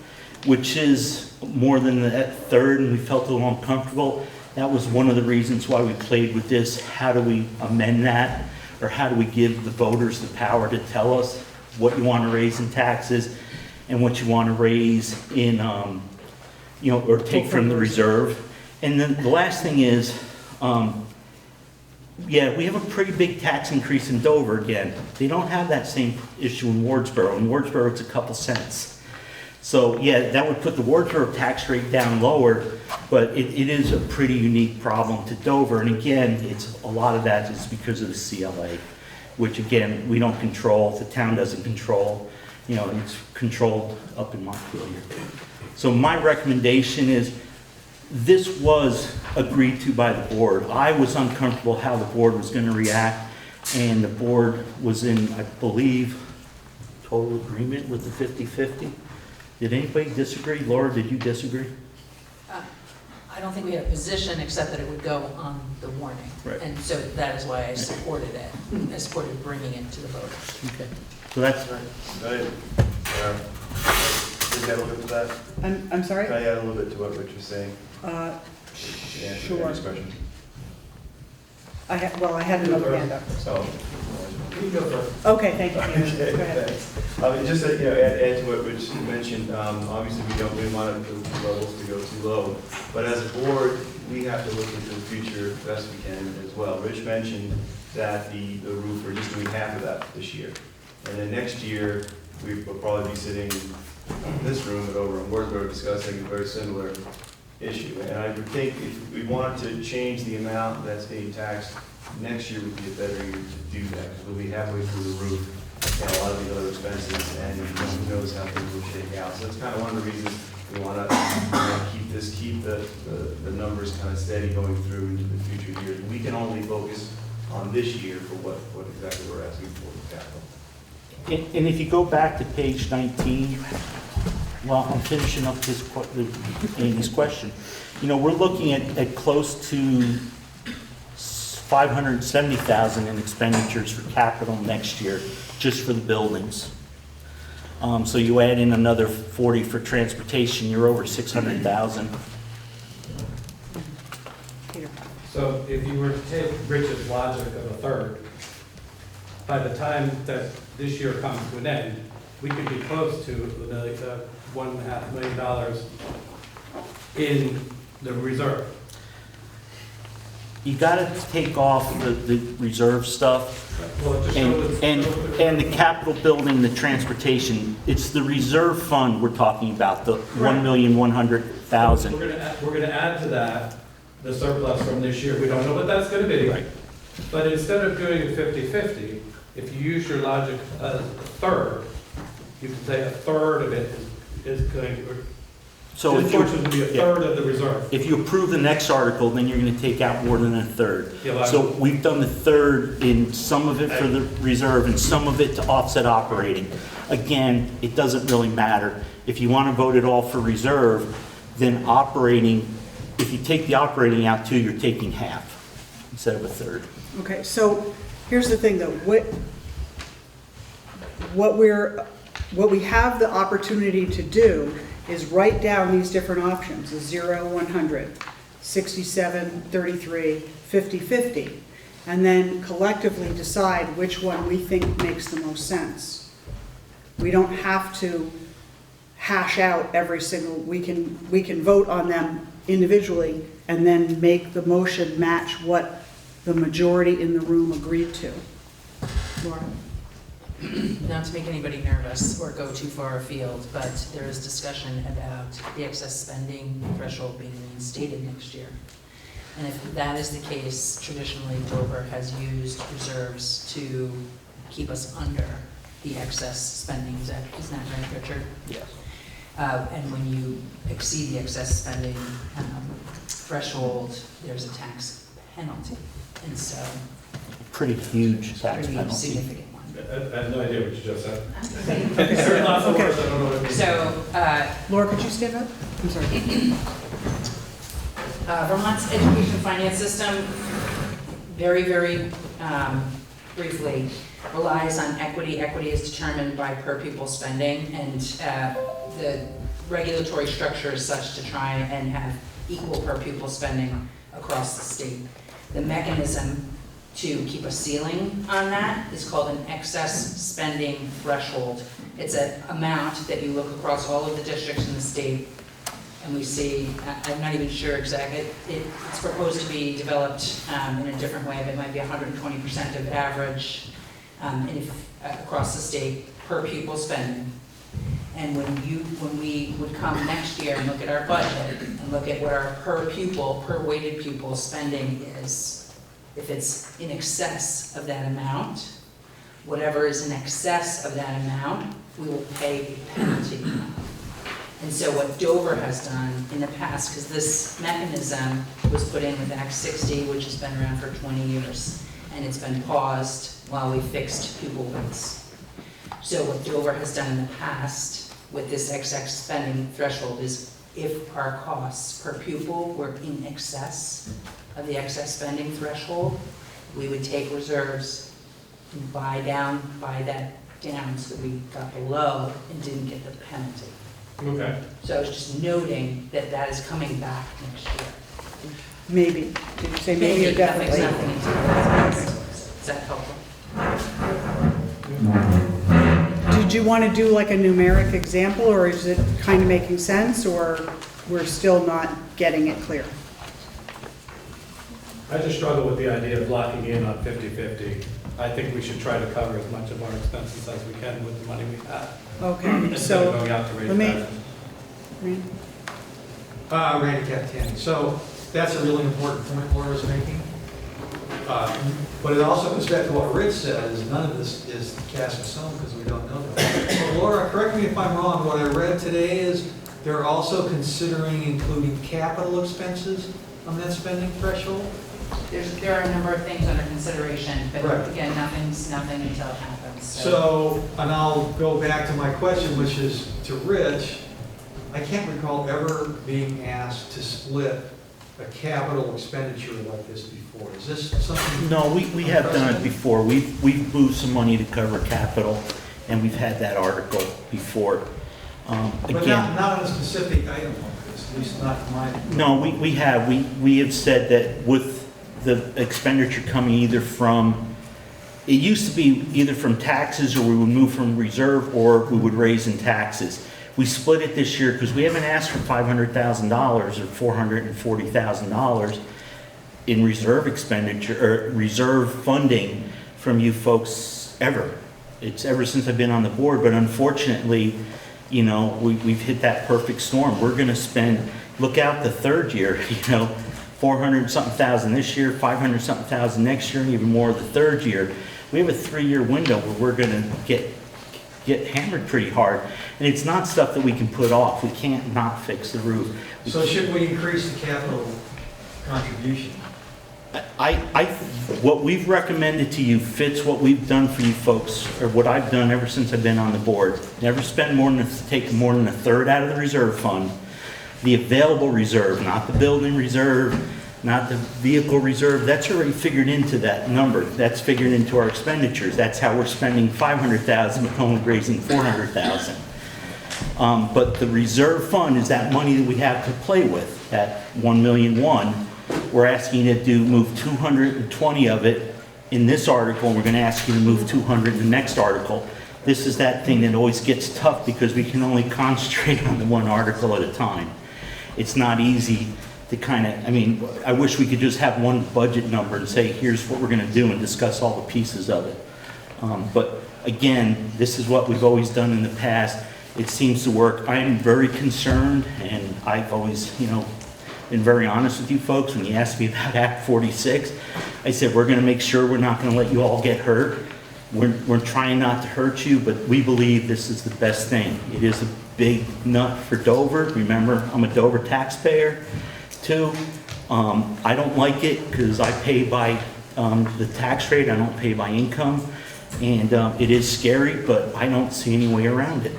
which is more than that third, and we felt a little uncomfortable. That was one of the reasons why we played with this. How do we amend that? Or how do we give the voters the power to tell us what you want to raise in taxes and what you want to raise in, or take from the reserve? And then the last thing is, yeah, we have a pretty big tax increase in Dover again. They don't have that same issue in Wardsboro. In Wardsboro, it's a couple cents. So yeah, that would put the Wardsboro tax rate down lower, but it is a pretty unique problem to Dover. And again, a lot of that is because of the CLA, which again, we don't control, the town doesn't control, it's controlled up in Montpelier. So my recommendation is, this was agreed to by the board. I was uncomfortable how the board was going to react, and the board was in, I believe, total agreement with the 50-50. Did anybody disagree? Laura, did you disagree? I don't think we had a position except that it would go on the warning. Right. And so that is why I supported it. I supported bringing it to the voters. Okay. So that's... Can I add a little bit to that? I'm sorry? Can I add a little bit to what Rich was saying? Sure. Discretion. I had another hand up. So, you go first. Okay, thank you. Okay, Go ahead. thanks. Just to add to what Rich mentioned, obviously we want the levels to go too low, but as a board, we have to look into the future best we can as well. Rich mentioned that the roof, we're just doing half of that this year. And then next year, we will probably be sitting in this room at over in Wardsboro discussing a very similar issue. And I would think if we wanted to change the amount that's being taxed, next year would be a better year to do that, because we'll be halfway through the roof and a lot of the other expenses, and who knows how things will shake out. So that's kind of one of the reasons we want to keep the numbers kind of steady going through into the future years. We can only focus on this year for what exactly we're asking for with capital. And if you go back to page 19, well, I'm finishing up Amy's question. You know, we're looking at close to 570,000 in expenditures for capital next year, just for the buildings. So you add in another 40 for transportation, you're over 600,000. So if you were to take Rich's logic of a third, by the time that this year comes to an end, we could be close to the $1.5 million in the reserve. You gotta take off the reserve stuff and the capital building, the transportation. It's the reserve fund we're talking about, the $1,100,000. We're gonna add to that the surplus from this year. We don't know what that's gonna be. Right. But instead of doing 50-50, if you use your logic as a third, you can say a third of it is going to, So this if you, portion would be a third of the reserve. if you approve the next article, then you're gonna take out more than a third. Yeah, well, So we've done the third in some of it for the reserve and some of it to offset operating. Again, it doesn't really matter. If you wanna vote it all for reserve, then operating, if you take the operating out too, you're taking half instead of a third. Okay, so here's the thing though, what we have the opportunity to do is write down these different options, a 0, 100, 67, 33, 50, 50, and then collectively decide which one we think makes the most sense. We don't have to hash out every single, we can vote on them individually and then make the motion match what the majority in the room agreed to. Laura? Not to make anybody nervous or go too far afield, but there is discussion about the excess spending threshold being reinstated next year. And if that is the case, traditionally Dover has used reserves to keep us under the excess spending. Isn't that right, Richard? Yes. And when you exceed the excess spending threshold, there's a tax penalty. And so, Pretty huge tax pretty penalty. significant one. I have no idea what you just said. Okay. There's lots of words, I don't know what it means. So, Laura, could you stand up? I'm sorry. Vermont's education finance system, very, very briefly, relies on equity. Equity is determined by per pupil spending, and the regulatory structure is such to try and have equal per pupil spending across the state. The mechanism to keep a ceiling on that is called an excess spending threshold. It's an amount that you look across all of the districts in the state, and we see, I'm not even sure exactly, it's proposed to be developed in a different way, but it might be 120% of average across the state per pupil spending. And when we would come next year and look at our budget and look at what our per pupil, per weighted pupil spending is, if it's in excess of that amount, whatever is in excess of that amount, we will pay a penalty. And so what Dover has done in the past, because this mechanism was put in with Act 60, which has been around for 20 years, and it's been paused while we fixed pupil weights. So what Dover has done in the past with this excess spending threshold is if our costs per pupil were in excess of the excess spending threshold, we would take reserves and buy that down so that we got below and didn't get the penalty. Okay. So I was just noting that that is coming back next year. Maybe. Did you say maybe or definitely? Nothing into that. Is that helpful? Did you want to do like a numeric example, or is it kind of making sense, or we're still not getting it clear? I just struggle with the idea of locking in on 50-50. I think we should try to cover as much of our expenses as we can with the money we have. Okay, Instead so of going out to raise let me. taxes. Randy Capitani. So that's a really important point Laura's making. But it also goes back to what Rich said, is none of this is cast in stone because we don't know that. But Laura, correct me if I'm wrong, what I read today is they're also considering including capital expenses on that spending threshold? there are a number of things under consideration, but Right. again, nothing until it happens. So, and I'll go back to my question, which is to Rich. I can't recall ever being asked to split a capital expenditure like this before. Is this something? No, we have done it before. We've moved some money to cover capital, and we've had that article before. But Again, not on a specific item like this, at least not in my. no, we have said that with the expenditure coming either from, it used to be either from taxes, or we would move from reserve, or we would raise in taxes. We split it this year because we haven't asked for $500,000 or $440,000 in reserve expenditure, or reserve funding from you folks ever. It's ever since I've been on the board, but unfortunately, you know, we've hit that perfect storm. We're gonna spend, look out the third year, you know, 400-something thousand this year, 500-something thousand next year, and even more the third year. We have a 3-year window where we're gonna get hammered pretty hard. And it's not stuff that we can put off. We can't not fix the roof. So should we increase the capital contribution? What we've recommended to you fits what we've done for you folks, or what I've done ever since I've been on the board. Never spend more than, take more than a third out of the reserve fund. The available reserve, not the building reserve, not the vehicle reserve, that's already figured into that number. That's figured into our expenditures. That's how we're spending $500,000, but only raising $400,000. But the reserve fund is that money that we have to play with, that $1,000,001. We're asking you to move 220 of it in this article, and we're going to ask you to move 200 in the next article. This is that thing that always gets tough because we can only concentrate on the one article at a time. It's not easy to kind of, I mean, I wish we could just have one budget number and say, here's what we're going to do, and discuss all the pieces of it. But again, this is what we've always done in the past. It seems to work. I am very concerned, and I've always, you know, been very honest with you folks. When you asked me about Act 46, I said, we're going to make sure we're not going to let you all get hurt. We're trying not to hurt you, but we believe this is the best thing. It is a big nut for Dover. Remember, I'm a Dover taxpayer too. I don't like it because I pay by the tax rate. I don't pay by income. And it is scary, but I don't see any way around it.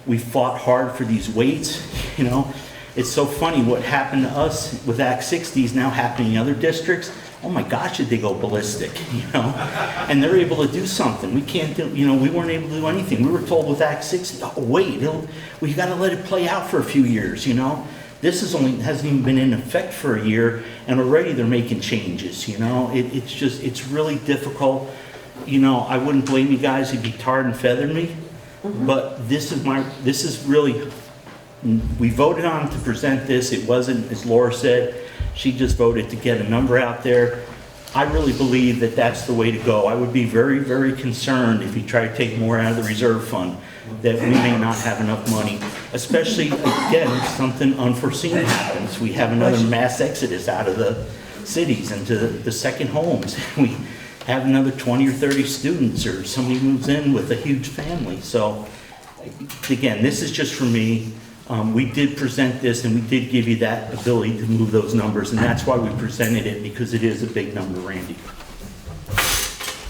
We fought hard for these weights, you know. It's so funny what happened to us with Act 60 is now happening in other districts. Oh my gosh, did they go ballistic, you know? And they're able to do something. We can't do, you know, we weren't able to do anything. We were told with Act 60, oh wait, we got to let it play out for a few years, you know? This hasn't even been in effect for a year, and already they're making changes, you know? It's really difficult. You know, I wouldn't blame you guys if you tarred and feathered me, but this is really, we voted on to present this. It wasn't, as Laura said, she just voted to get a number out there. I really believe that that's the way to go. I would be very, very concerned if you try to take more out of the reserve fund, that we may not have enough money, especially, again, if something unforeseen happens. We have another mass exodus out of the cities into the second homes. We have another 20 or 30 students, or somebody moves in with a huge family. So, again, this is just for me. We did present this, and we did give you that ability to move those numbers, and that's why we presented it, because it is a big number, Randy.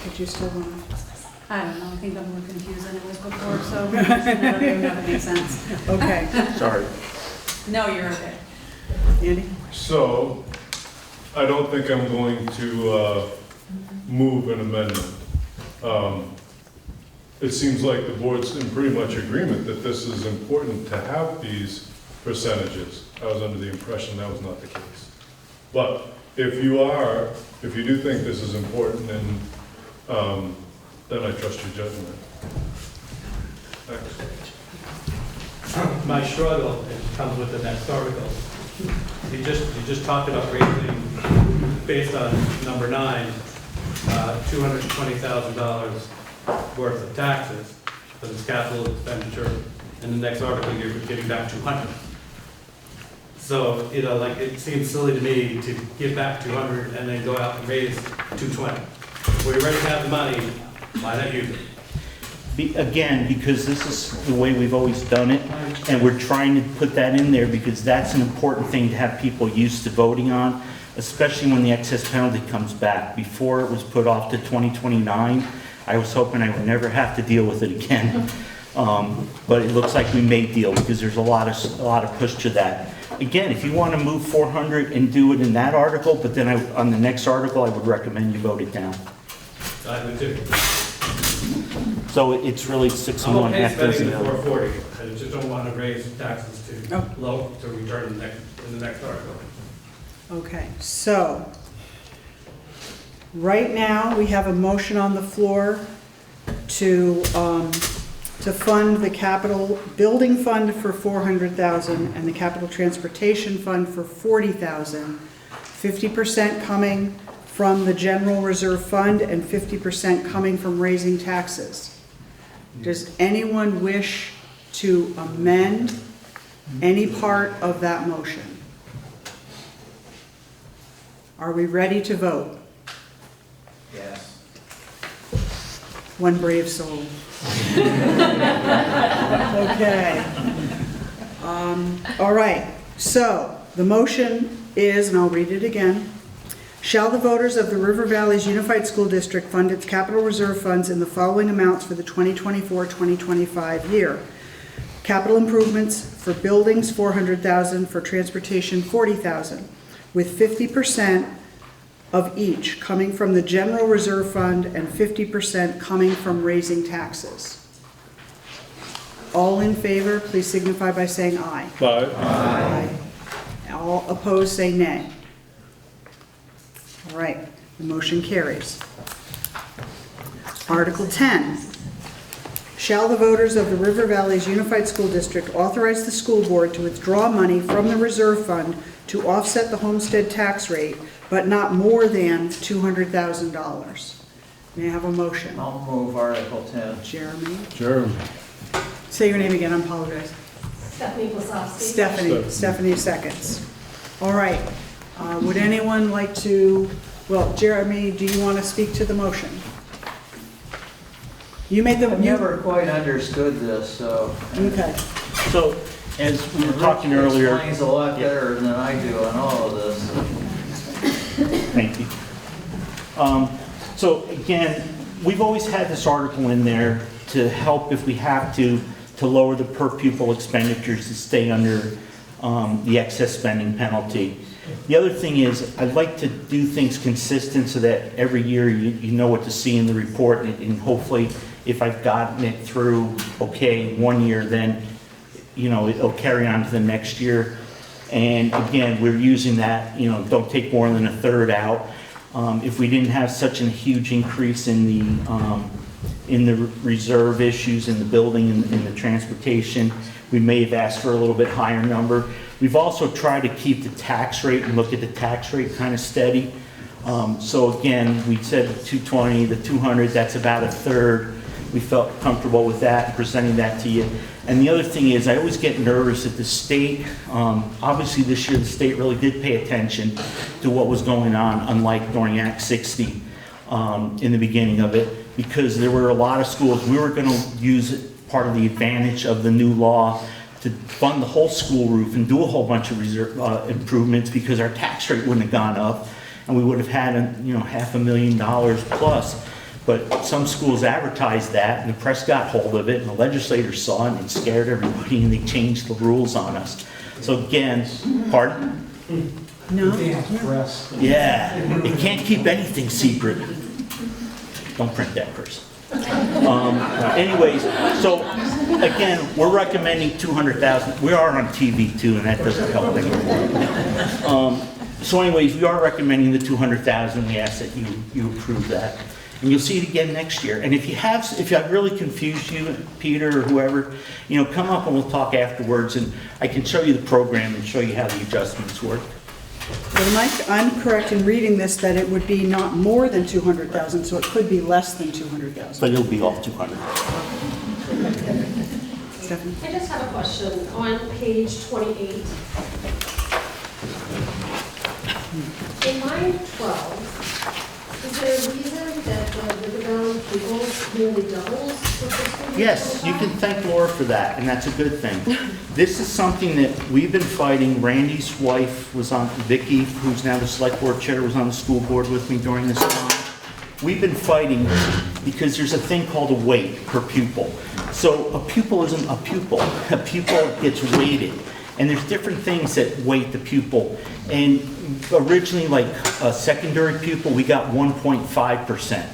Did you still want to? I don't know, I think I'm more confused than it was before, so I don't even know if it makes sense. Okay. Sorry. No, you're okay. Andy? So, I don't think I'm going to move an amendment. It seems like the board's in pretty much agreement that this is important to have these percentages. I was under the impression that was not the case. But if you do think this is important, then I trust your judgment. Thanks. My struggle comes with the next article. You just talked about raising, based on number 9, $220,000 worth of taxes for this capital expenditure. In the next article, you're getting back 200. So, you know, like, it seems silly to me to give back 200 and then go out and raise 220. We already have the money, why not use it? Again, because this is the way we've always done it, and we're trying to put that in there because that's an important thing to have people used to voting on. especially when the excess penalty comes back. Before it was put off to 2029, I was hoping I would never have to deal with it again. But it looks like we may deal because there's a lot of push to that. Again, if you want to move 400 and do it in that article, but then on the next article, I would recommend you vote it down. I would too. So it's really 6 and I'm 1 okay half dozen. spending the 440. I just don't want to raise taxes to low to return in the next article. Okay, so, right now, we have a motion on the floor to fund the capital building fund for $400,000 and the capital transportation fund for $40,000, 50% coming from the general reserve fund and 50% coming from raising taxes. Does anyone wish to amend any part of that motion? Are we ready to vote? Yes. One brave soul. Okay. All right, so the motion is, and I'll read it again. Shall the voters of the River Valley's Unified School District fund its capital reserve funds in the following amounts for the 2024-2025 year? Capital improvements for buildings, $400,000, for transportation, $40,000, with 50% of each coming from the general reserve fund and 50% coming from raising taxes. All in favor, please signify by saying aye. Aye. Aye. All opposed, say nay. All right, the motion carries. Article 10. Shall the voters of the River Valley's Unified School District authorize the school board to withdraw money from the reserve fund to offset the homestead tax rate, but not more than $200,000? May I have a motion? I'll move Article 10. Jeremy? Jeremy. Say your name again, I apologize. Stephanie Wasowski. Stephanie seconds. All right, would anyone like to, well, Jeremy, do you want to speak to the motion? You made the... I've never quite understood this, so. Okay. So, as we were talking earlier... Explains a lot better than I do on all of this. Thank you. So again, we've always had this article in there to help if we have to lower the per pupil expenditures to stay under the excess spending penalty. The other thing is, I'd like to do things consistent so that every year you know what to see in the report, and hopefully if I've gotten it through okay 1 year, then it'll carry on to the next year. And again, we're using that, don't take more than a third out. If we didn't have such a huge increase in the reserve issues in the building and in the transportation, we may have asked for a little bit higher number. We've also tried to keep the tax rate and look at the tax rate kind of steady. So again, we said 220, the 200, that's about a third. We felt comfortable with that, presenting that to you. And the other thing is, I always get nervous at the state. Obviously this year the state really did pay attention to what was going on, unlike during Act 60 in the beginning of it, because there were a lot of schools. We were going to use part of the advantage of the new law to fund the whole school roof and do a whole bunch of reserve improvements, because our tax rate wouldn't have gone up and we would have had $500,000 plus. But some schools advertised that, and the press got hold of it, and the legislators saw it, and it scared everybody, and they changed the rules on us. So again, pardon? No? Yeah, it can't keep anything secret. Don't print that, Chris. Anyways, so again, we're recommending 200,000. We are on TV too, and that doesn't help anymore. So anyways, we are recommending the 200,000. We ask that you approve that. And you'll see it again next year. And if I've really confused you, Peter or whoever, come up and we'll talk afterwards, and I can show you the program and show you how the adjustments work. But I'm correct in reading this that it would be not more than 200,000, so it could be less than 200,000. But it'll be off 200. Stephanie? I just have a question. On page 28, in line 12, Is there a reason that the Riverbound pupils nearly doubles for fiscal year Yes, you can thank Laura for that, and that's a good thing. This is something that we've been fighting. Randy's wife was on, Vicky, who's now the select board chair, was on the school board with me during this time. We've been fighting because there's a thing called a weight per pupil. So a pupil isn't a pupil. A pupil gets weighted. And there's different things that weight the pupil. And originally, like a secondary pupil, we got 1.5%.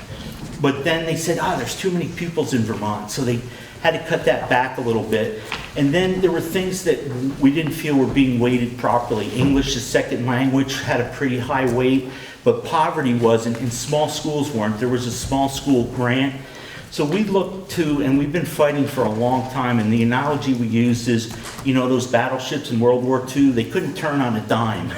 But then they said, there's too many pupils in Vermont. So they had to cut that back a little bit. And then there were things that we didn't feel were being weighted properly. English as second language had a pretty high weight, but poverty wasn't, and small schools weren't. There was a small school grant. So we looked to, and we've been fighting for a long time, and the analogy we use is, those battleships in World War II, they couldn't turn on a dime.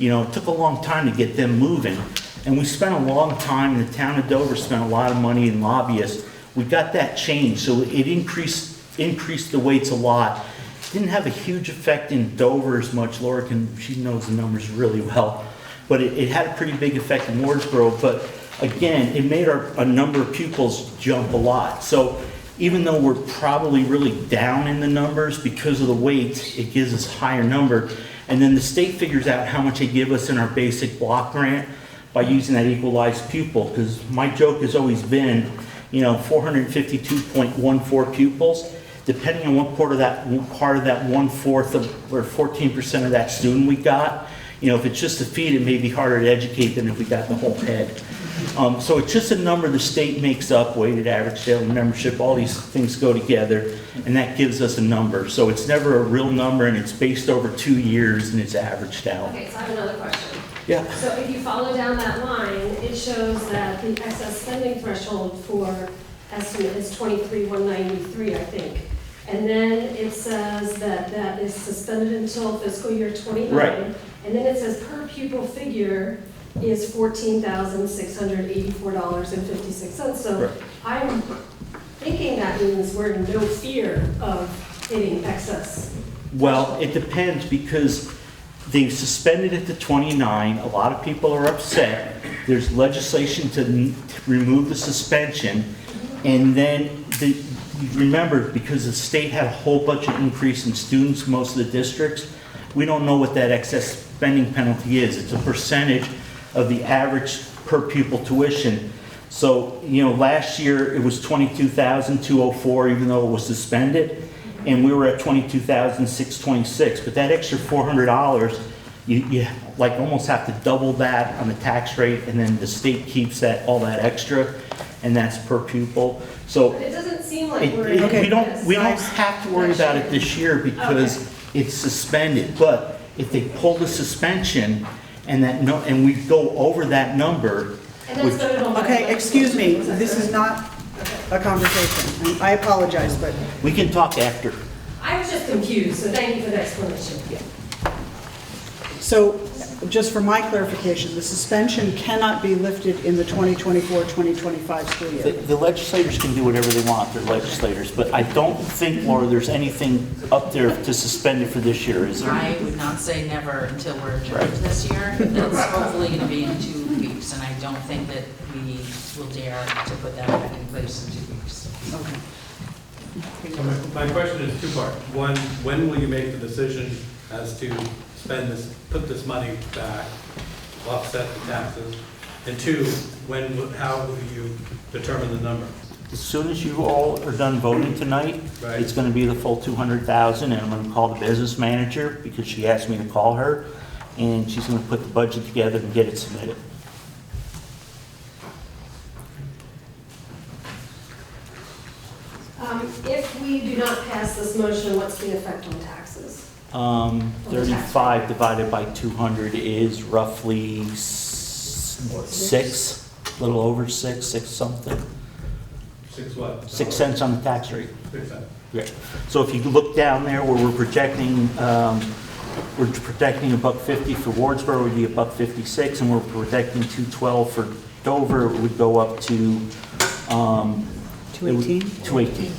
It took a long time to get them moving. And we spent a long time, and the town of Dover spent a lot of money in lobbyists. We got that changed, so it increased the weights a lot. Didn't have a huge effect in Dover as much. Laura she knows the numbers really well. But it had a pretty big effect in Wardsboro. But again, it made a number of pupils jump a lot. So even though we're probably really down in the numbers because of the weight, it gives us a higher number. And then the state figures out how much they give us in our basic block grant by using that equalized pupil. Because my joke has always been, 452.14 pupils. Depending on what part of that 1/4 of, or 14% of that student we got, if it's just a feed, it may be harder to educate than if we got the whole head. So it's just a number the state makes up, weighted average daily membership, all these things go together, and that gives us a number. So it's never a real number, and it's based over 2 years, and it's averaged out. Okay, so I have another question. Yeah. So if you follow down that line, it shows that the excess spending threshold for estimate is 23,193, I think. And then it says that that is suspended until fiscal year 29. Right. And then it says per pupil figure is $14,684.56. So Right. I'm thinking that means we're in no fear of hitting excess. Well, it depends because they've suspended it to 29. A lot of people are upset. There's legislation to remove the suspension. And then remember, because the state had a whole bunch of increase in students, most of the districts, we don't know what that excess spending penalty is. It's a percentage of the average per pupil tuition. So, last year it was $22,204, even though it was suspended, and we were at $22,626. But that extra $400, you like almost have to double that on the tax rate, and then the state keeps all that extra, and that's per pupil. So But it doesn't seem like we're in we don't this. have to worry about it this year because it's suspended. But if they pull the suspension and we go over that number, And that's voted on by the Okay, excuse me, this is not a conversation. I apologize, but we can talk after. I was just confused, so thank you for the explanation. so just for my clarification, the suspension cannot be lifted in the 2024-2025 school year. The legislators can do whatever they want, they're legislators, but I don't think, Laura, there's anything up there to suspend it for this year, is there? I would not say never until we're adjourned Right. this year. That's hopefully going to be in 2 weeks, and I don't think that we will dare to put that back in place in 2 weeks. Okay. So my question is two-part. One, when will you make the decision as to put this money back, offset the taxes? And two, how will you determine the number? As soon as you all are done voting tonight, Right. it's gonna be the full 200,000, and I'm gonna call the business manager, because she asked me to call her, and she's gonna put the budget together and get it submitted. If we do not pass this motion, what's the effect on taxes? 35 divided by 200 is roughly 6, a little over 6 something. 6 what? 6 cents on the tax rate. 6 cents. Yeah. So if you look down there where we're projecting $1.50 for Wardsboro, would be $1.56, and we're projecting $2.12 for Dover, it would go up to 218? 218.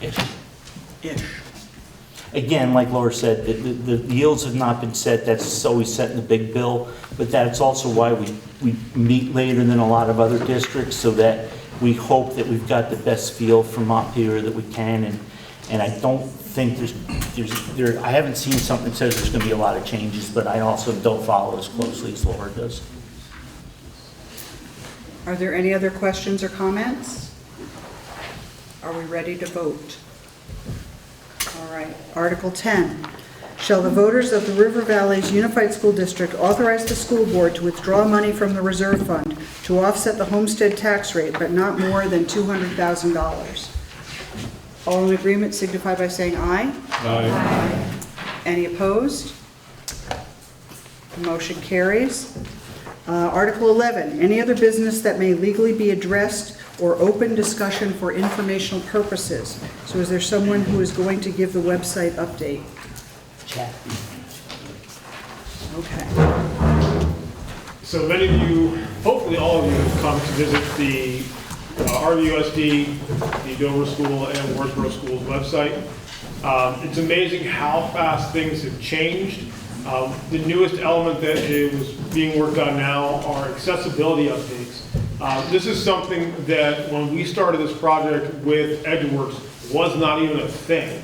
Ish. again, like Laura said, the yields have not been set, that's always set in the big bill, but that's also why we meet later than a lot of other districts, so that we hope that we've got the best feel for Montpelier that we can, and I don't think I haven't seen something that says there's going to be a lot of changes, but I also don't follow as closely as Laura does. Are there any other questions or comments? Are we ready to vote? All right, Article 10. Shall the voters of the River Valley's Unified School District authorize the school board to withdraw money from the reserve fund to offset the homestead tax rate, but not more than $200,000? All in agreement signify by saying aye. Aye. Any opposed? Motion carries. Article 11, any other business that may legally be addressed or open discussion for informational purposes. So is there someone who is going to give the website update? Chat. Okay. So many of you, hopefully all of you, have come to visit the RVUSD, the Dover School, and Wardsboro School's website. It's amazing how fast things have changed. The newest element that is being worked on now are accessibility updates. This is something that when we started this project with EdgeWorks was not even a thing.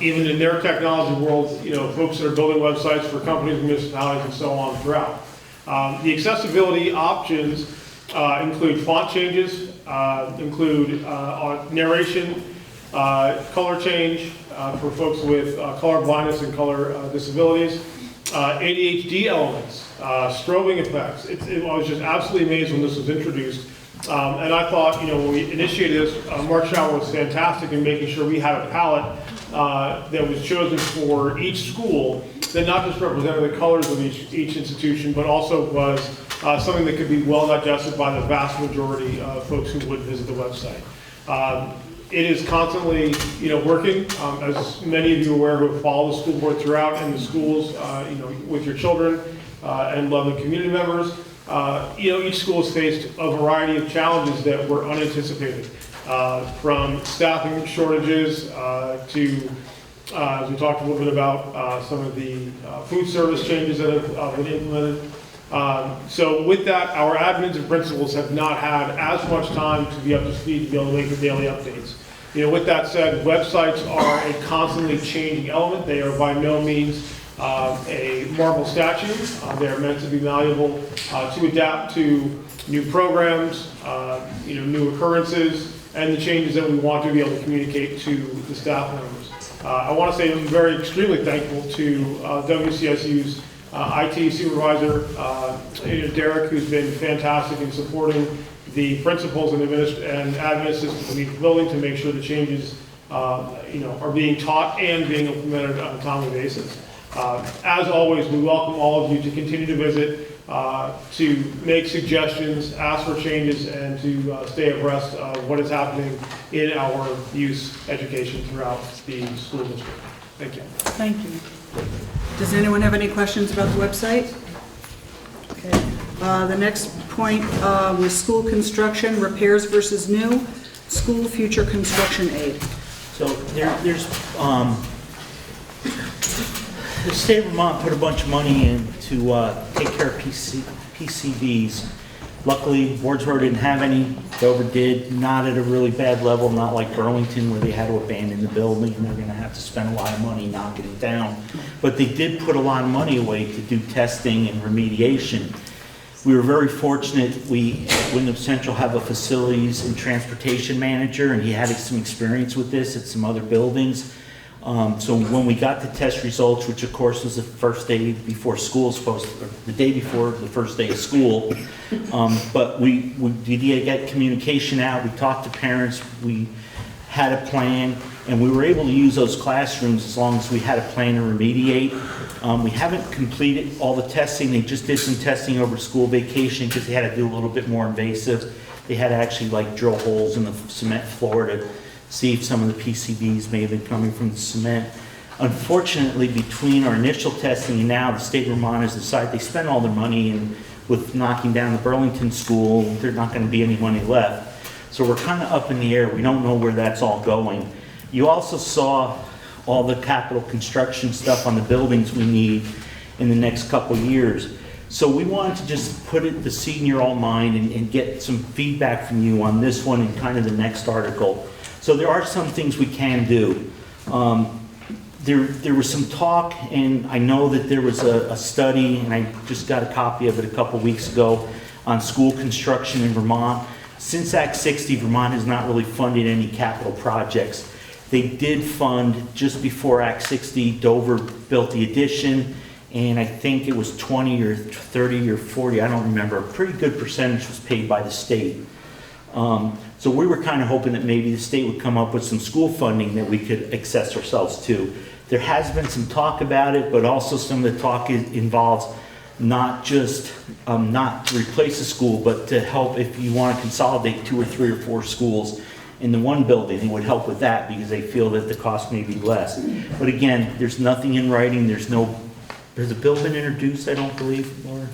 Even in their technology world, folks that are building websites for companies, municipalities, and so on throughout. The accessibility options include font changes, include narration, color change for folks with color blindness and color disabilities, ADHD elements, strobing effects. I was just absolutely amazed when this was introduced. And I thought, when we initiated this, Mark Schauer was fantastic in making sure we had a palette that was chosen for each school that not just represented the colors of each institution, but also was something that could be well digested by the vast majority of folks who would visit the website. It is constantly, working. As many of you are aware who have followed the school board throughout in the schools, with your children and loving community members. Each school has faced a variety of challenges that were unanticipated, from staffing shortages to, as we talked a little bit about, some of the food service changes that have been implemented. So with that, our admins and principals have not had as much time to be up to speed to be able to make the daily updates. With that said, websites are a constantly changing element. They are by no means a marble statue. They are meant to be malleable to adapt to new programs, new occurrences, and the changes that we want to be able to communicate to the staff members. I want to say I'm extremely thankful to WCSU's IT supervisor, Derek, who's been fantastic in supporting the principals and admin assistants in each building to make sure the changes are being taught and being implemented on a timely basis. As always, we welcome all of you to continue to visit, to make suggestions, ask for changes, and to stay abreast of what is happening in our youth education throughout the school district. Thank you. Thank you. Does anyone have any questions about the website? Okay. The next point was school construction, repairs versus new, school future construction aid. So there's the state of Vermont put a bunch of money in to take care of PCBs. Luckily, Wardsboro didn't have any. Dover did, not at a really bad level, not like Burlington where they had to abandon the building and they're going to have to spend a lot of money knocking it down. But they did put a lot of money away to do testing and remediation. We were very fortunate. We at Wyndham Central have a facilities and transportation manager, and he had some experience with this at some other buildings. So when we got the test results, which of course was the first day before school, the day before the first day of school, but we did get communication out. We talked to parents. We had a plan, and we were able to use those classrooms as long as we had a plan to remediate. We haven't completed all the testing. They just did some testing over school vacation because they had to do a little bit more invasive. They had to actually drill holes in the cement floor to see if some of the PCBs may have been coming from the cement. Unfortunately, between our initial testing and now, the state of Vermont has decided they spent all their money, and with knocking down the Burlington school, there's not going to be any money left. So we're kind of up in the air. We don't know where that's all going. You also saw all the capital construction stuff on the buildings we need in the next couple of years. So we wanted to just put the seed in your all mind and get some feedback from you on this one and kind of the next article. So there are some things we can do. There was some talk, and I know that there was a study, and I just got a copy of it a couple weeks ago, on school construction in Vermont. Since Act 60, Vermont has not really funded any capital projects. They did fund, just before Act 60, Dover built the addition, and I think it was 20 or 30 or 40, I don't remember, a pretty good percentage was paid by the state. So we were kind of hoping that maybe the state would come up with some school funding that we could access ourselves to. There has been some talk about it, but also some of the talk involves not just not to replace a school, but to help if you want to consolidate 2 or 3 or 4 schools in the one building. It would help with that because they feel that the cost may be less. But again, there's nothing in writing. Has a bill been introduced, I don't believe, Laura?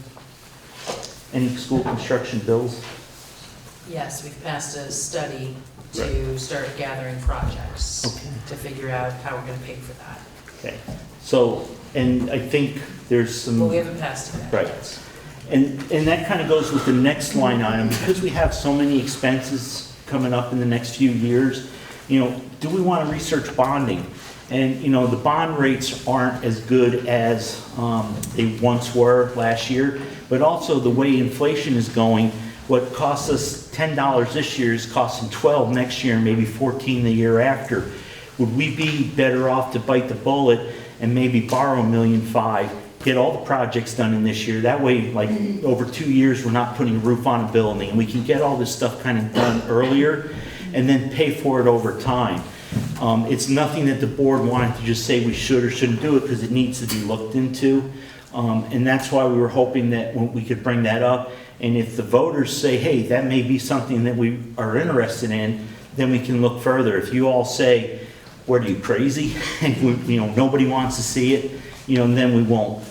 Any school construction bills? Yes, we've passed a study to start gathering projects to figure out how we're going to pay for that. Okay. So, and I think there's some... Well, we haven't passed it yet. Right. And that kind of goes with the next line item. Because we have so many expenses coming up in the next few years, do we want to research bonding? And, the bond rates aren't as good as they once were last year, but also the way inflation is going, what costs us $10 this year is costing $12 next year, maybe $14 the year after. Would we be better off to bite the bullet and maybe borrow $1.5 million, get all the projects done in this year? That way, like over 2 years, we're not putting a roof on a building, and we can get all this stuff kind of done earlier and then pay for it over time. It's nothing that the board wanted to just say we should or shouldn't do it, because it needs to be looked into. And that's why we were hoping that we could bring that up. And if the voters say, hey, that may be something that we are interested in, then we can look further. If you all say, what are you, crazy? And nobody wants to see it, then we won't.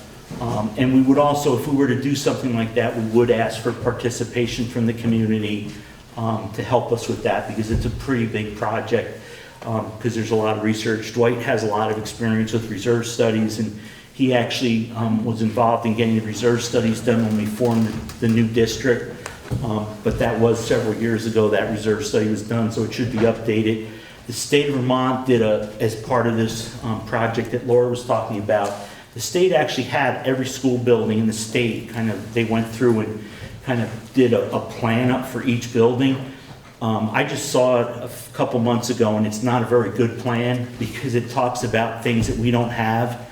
And we would also, if we were to do something like that, we would ask for participation from the community to help us with that, because it's a pretty big project, because there's a lot of research. Dwight has a lot of experience with reserve studies, and he actually was involved in getting the reserve studies done when we formed the new district. But that was several years ago that reserve study was done, so it should be updated. The state of Vermont did as part of this project that Laura was talking about, the state actually had every school building in the state, they went through and kind of did a plan up for each building. I just saw it a couple months ago, and it's not a very good plan, because it talks about things that we don't have.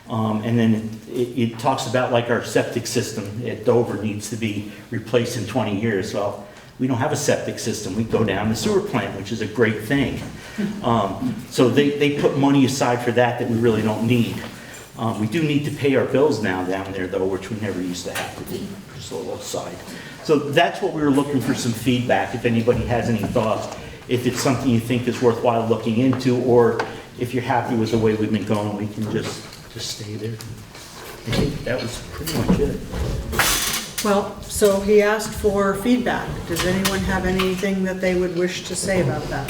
And then it talks about, like, our septic system at Dover needs to be replaced in 20 years. Well, we don't have a septic system. We go down the sewer plant, which is a great thing. So they put money aside for that we really don't need. We do need to pay our bills now down there, though, which we never used to have to do. Just a little aside. So that's what we were looking for, some feedback, if anybody has any thoughts, if it's something you think is worthwhile looking into, or if you're happy with the way we've been going, we can just stay there. I think that was pretty much it. Well, so he asked for feedback. Does anyone have anything that they would wish to say about that?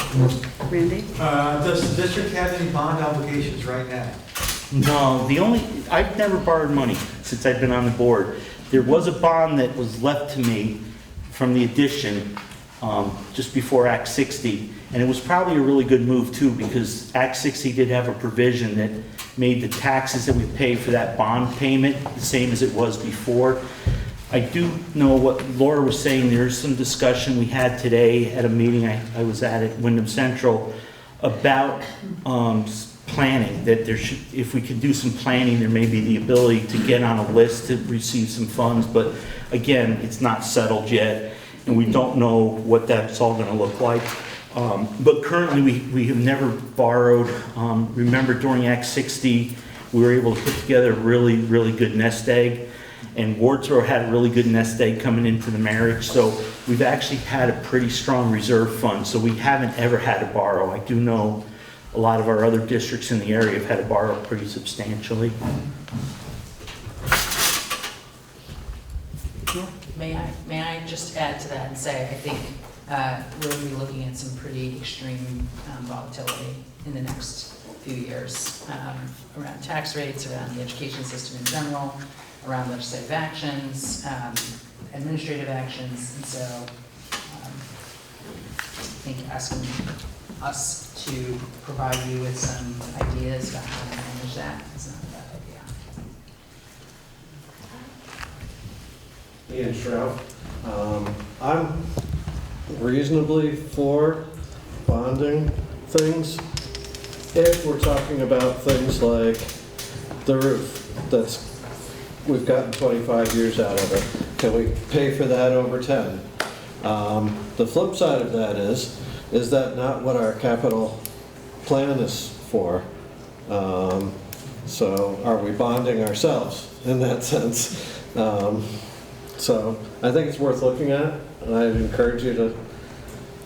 Randy? Does the district have any bond obligations right now? No, I've never borrowed money since I've been on the board. There was a bond that was left to me from the addition just before Act 60, and it was probably a really good move too, because Act 60 did have a provision that made the taxes that we pay for that bond payment the same as it was before. I do know what Laura was saying. There's some discussion we had today at a meeting I was at Wyndham Central about planning, that there should, if we could do some planning, there may be the ability to get on a list to receive some funds, but again, it's not settled yet, and we don't know what that's all going to look like. But currently, we have never borrowed. Remember, during Act 60, we were able to put together a really, really good nest egg, and Wardsboro had a really good nest egg coming into the marriage, so we've actually had a pretty strong reserve fund, so we haven't ever had to borrow. I do know a lot of our other districts in the area have had to borrow pretty substantially. May I just add to that and say, I think we'll be looking at some pretty extreme volatility in the next few years, around tax rates, around the education system in general, around legislative actions, administrative actions, and so I think asking us to provide you with some ideas about how to manage that is not a bad idea. Ian Shrout. I'm reasonably for bonding things if we're talking about things like the roof we've gotten 25 years out of it. Can we pay for that over 10? The flip side of that is that not what our capital plan is for? So are we bonding ourselves in that sense? So I think it's worth looking at, and I'd encourage you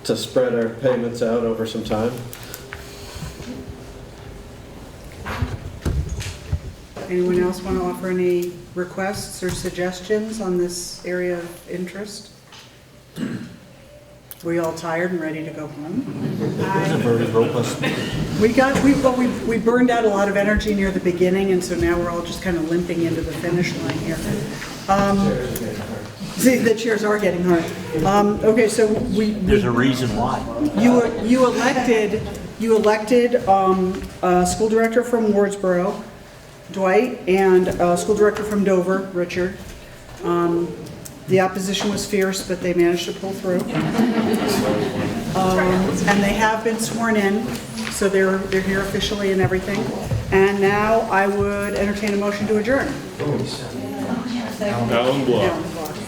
to spread our payments out over some time. Anyone else want to offer any requests or suggestions on this area of interest? We all tired and ready to go home? Very robust. We burned out a lot of energy near the beginning, and so now we're all just kind of limping into the finish line here. See, the chairs are getting hard. Okay, so There's a reason why. You elected a school director from Wardsboro, Dwight, and a school director from Dover, Richard. The opposition was fierce, but they managed to pull through. And they have been sworn in, so they're here officially and everything. And now I would entertain a motion to adjourn. Alan Block.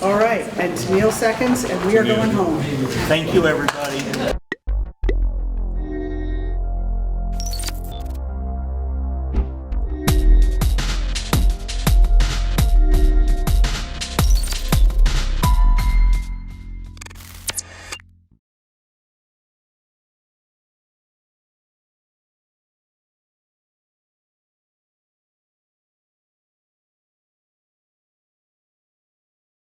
All right, and Neil seconds, and we are going home. Thank you, everybody.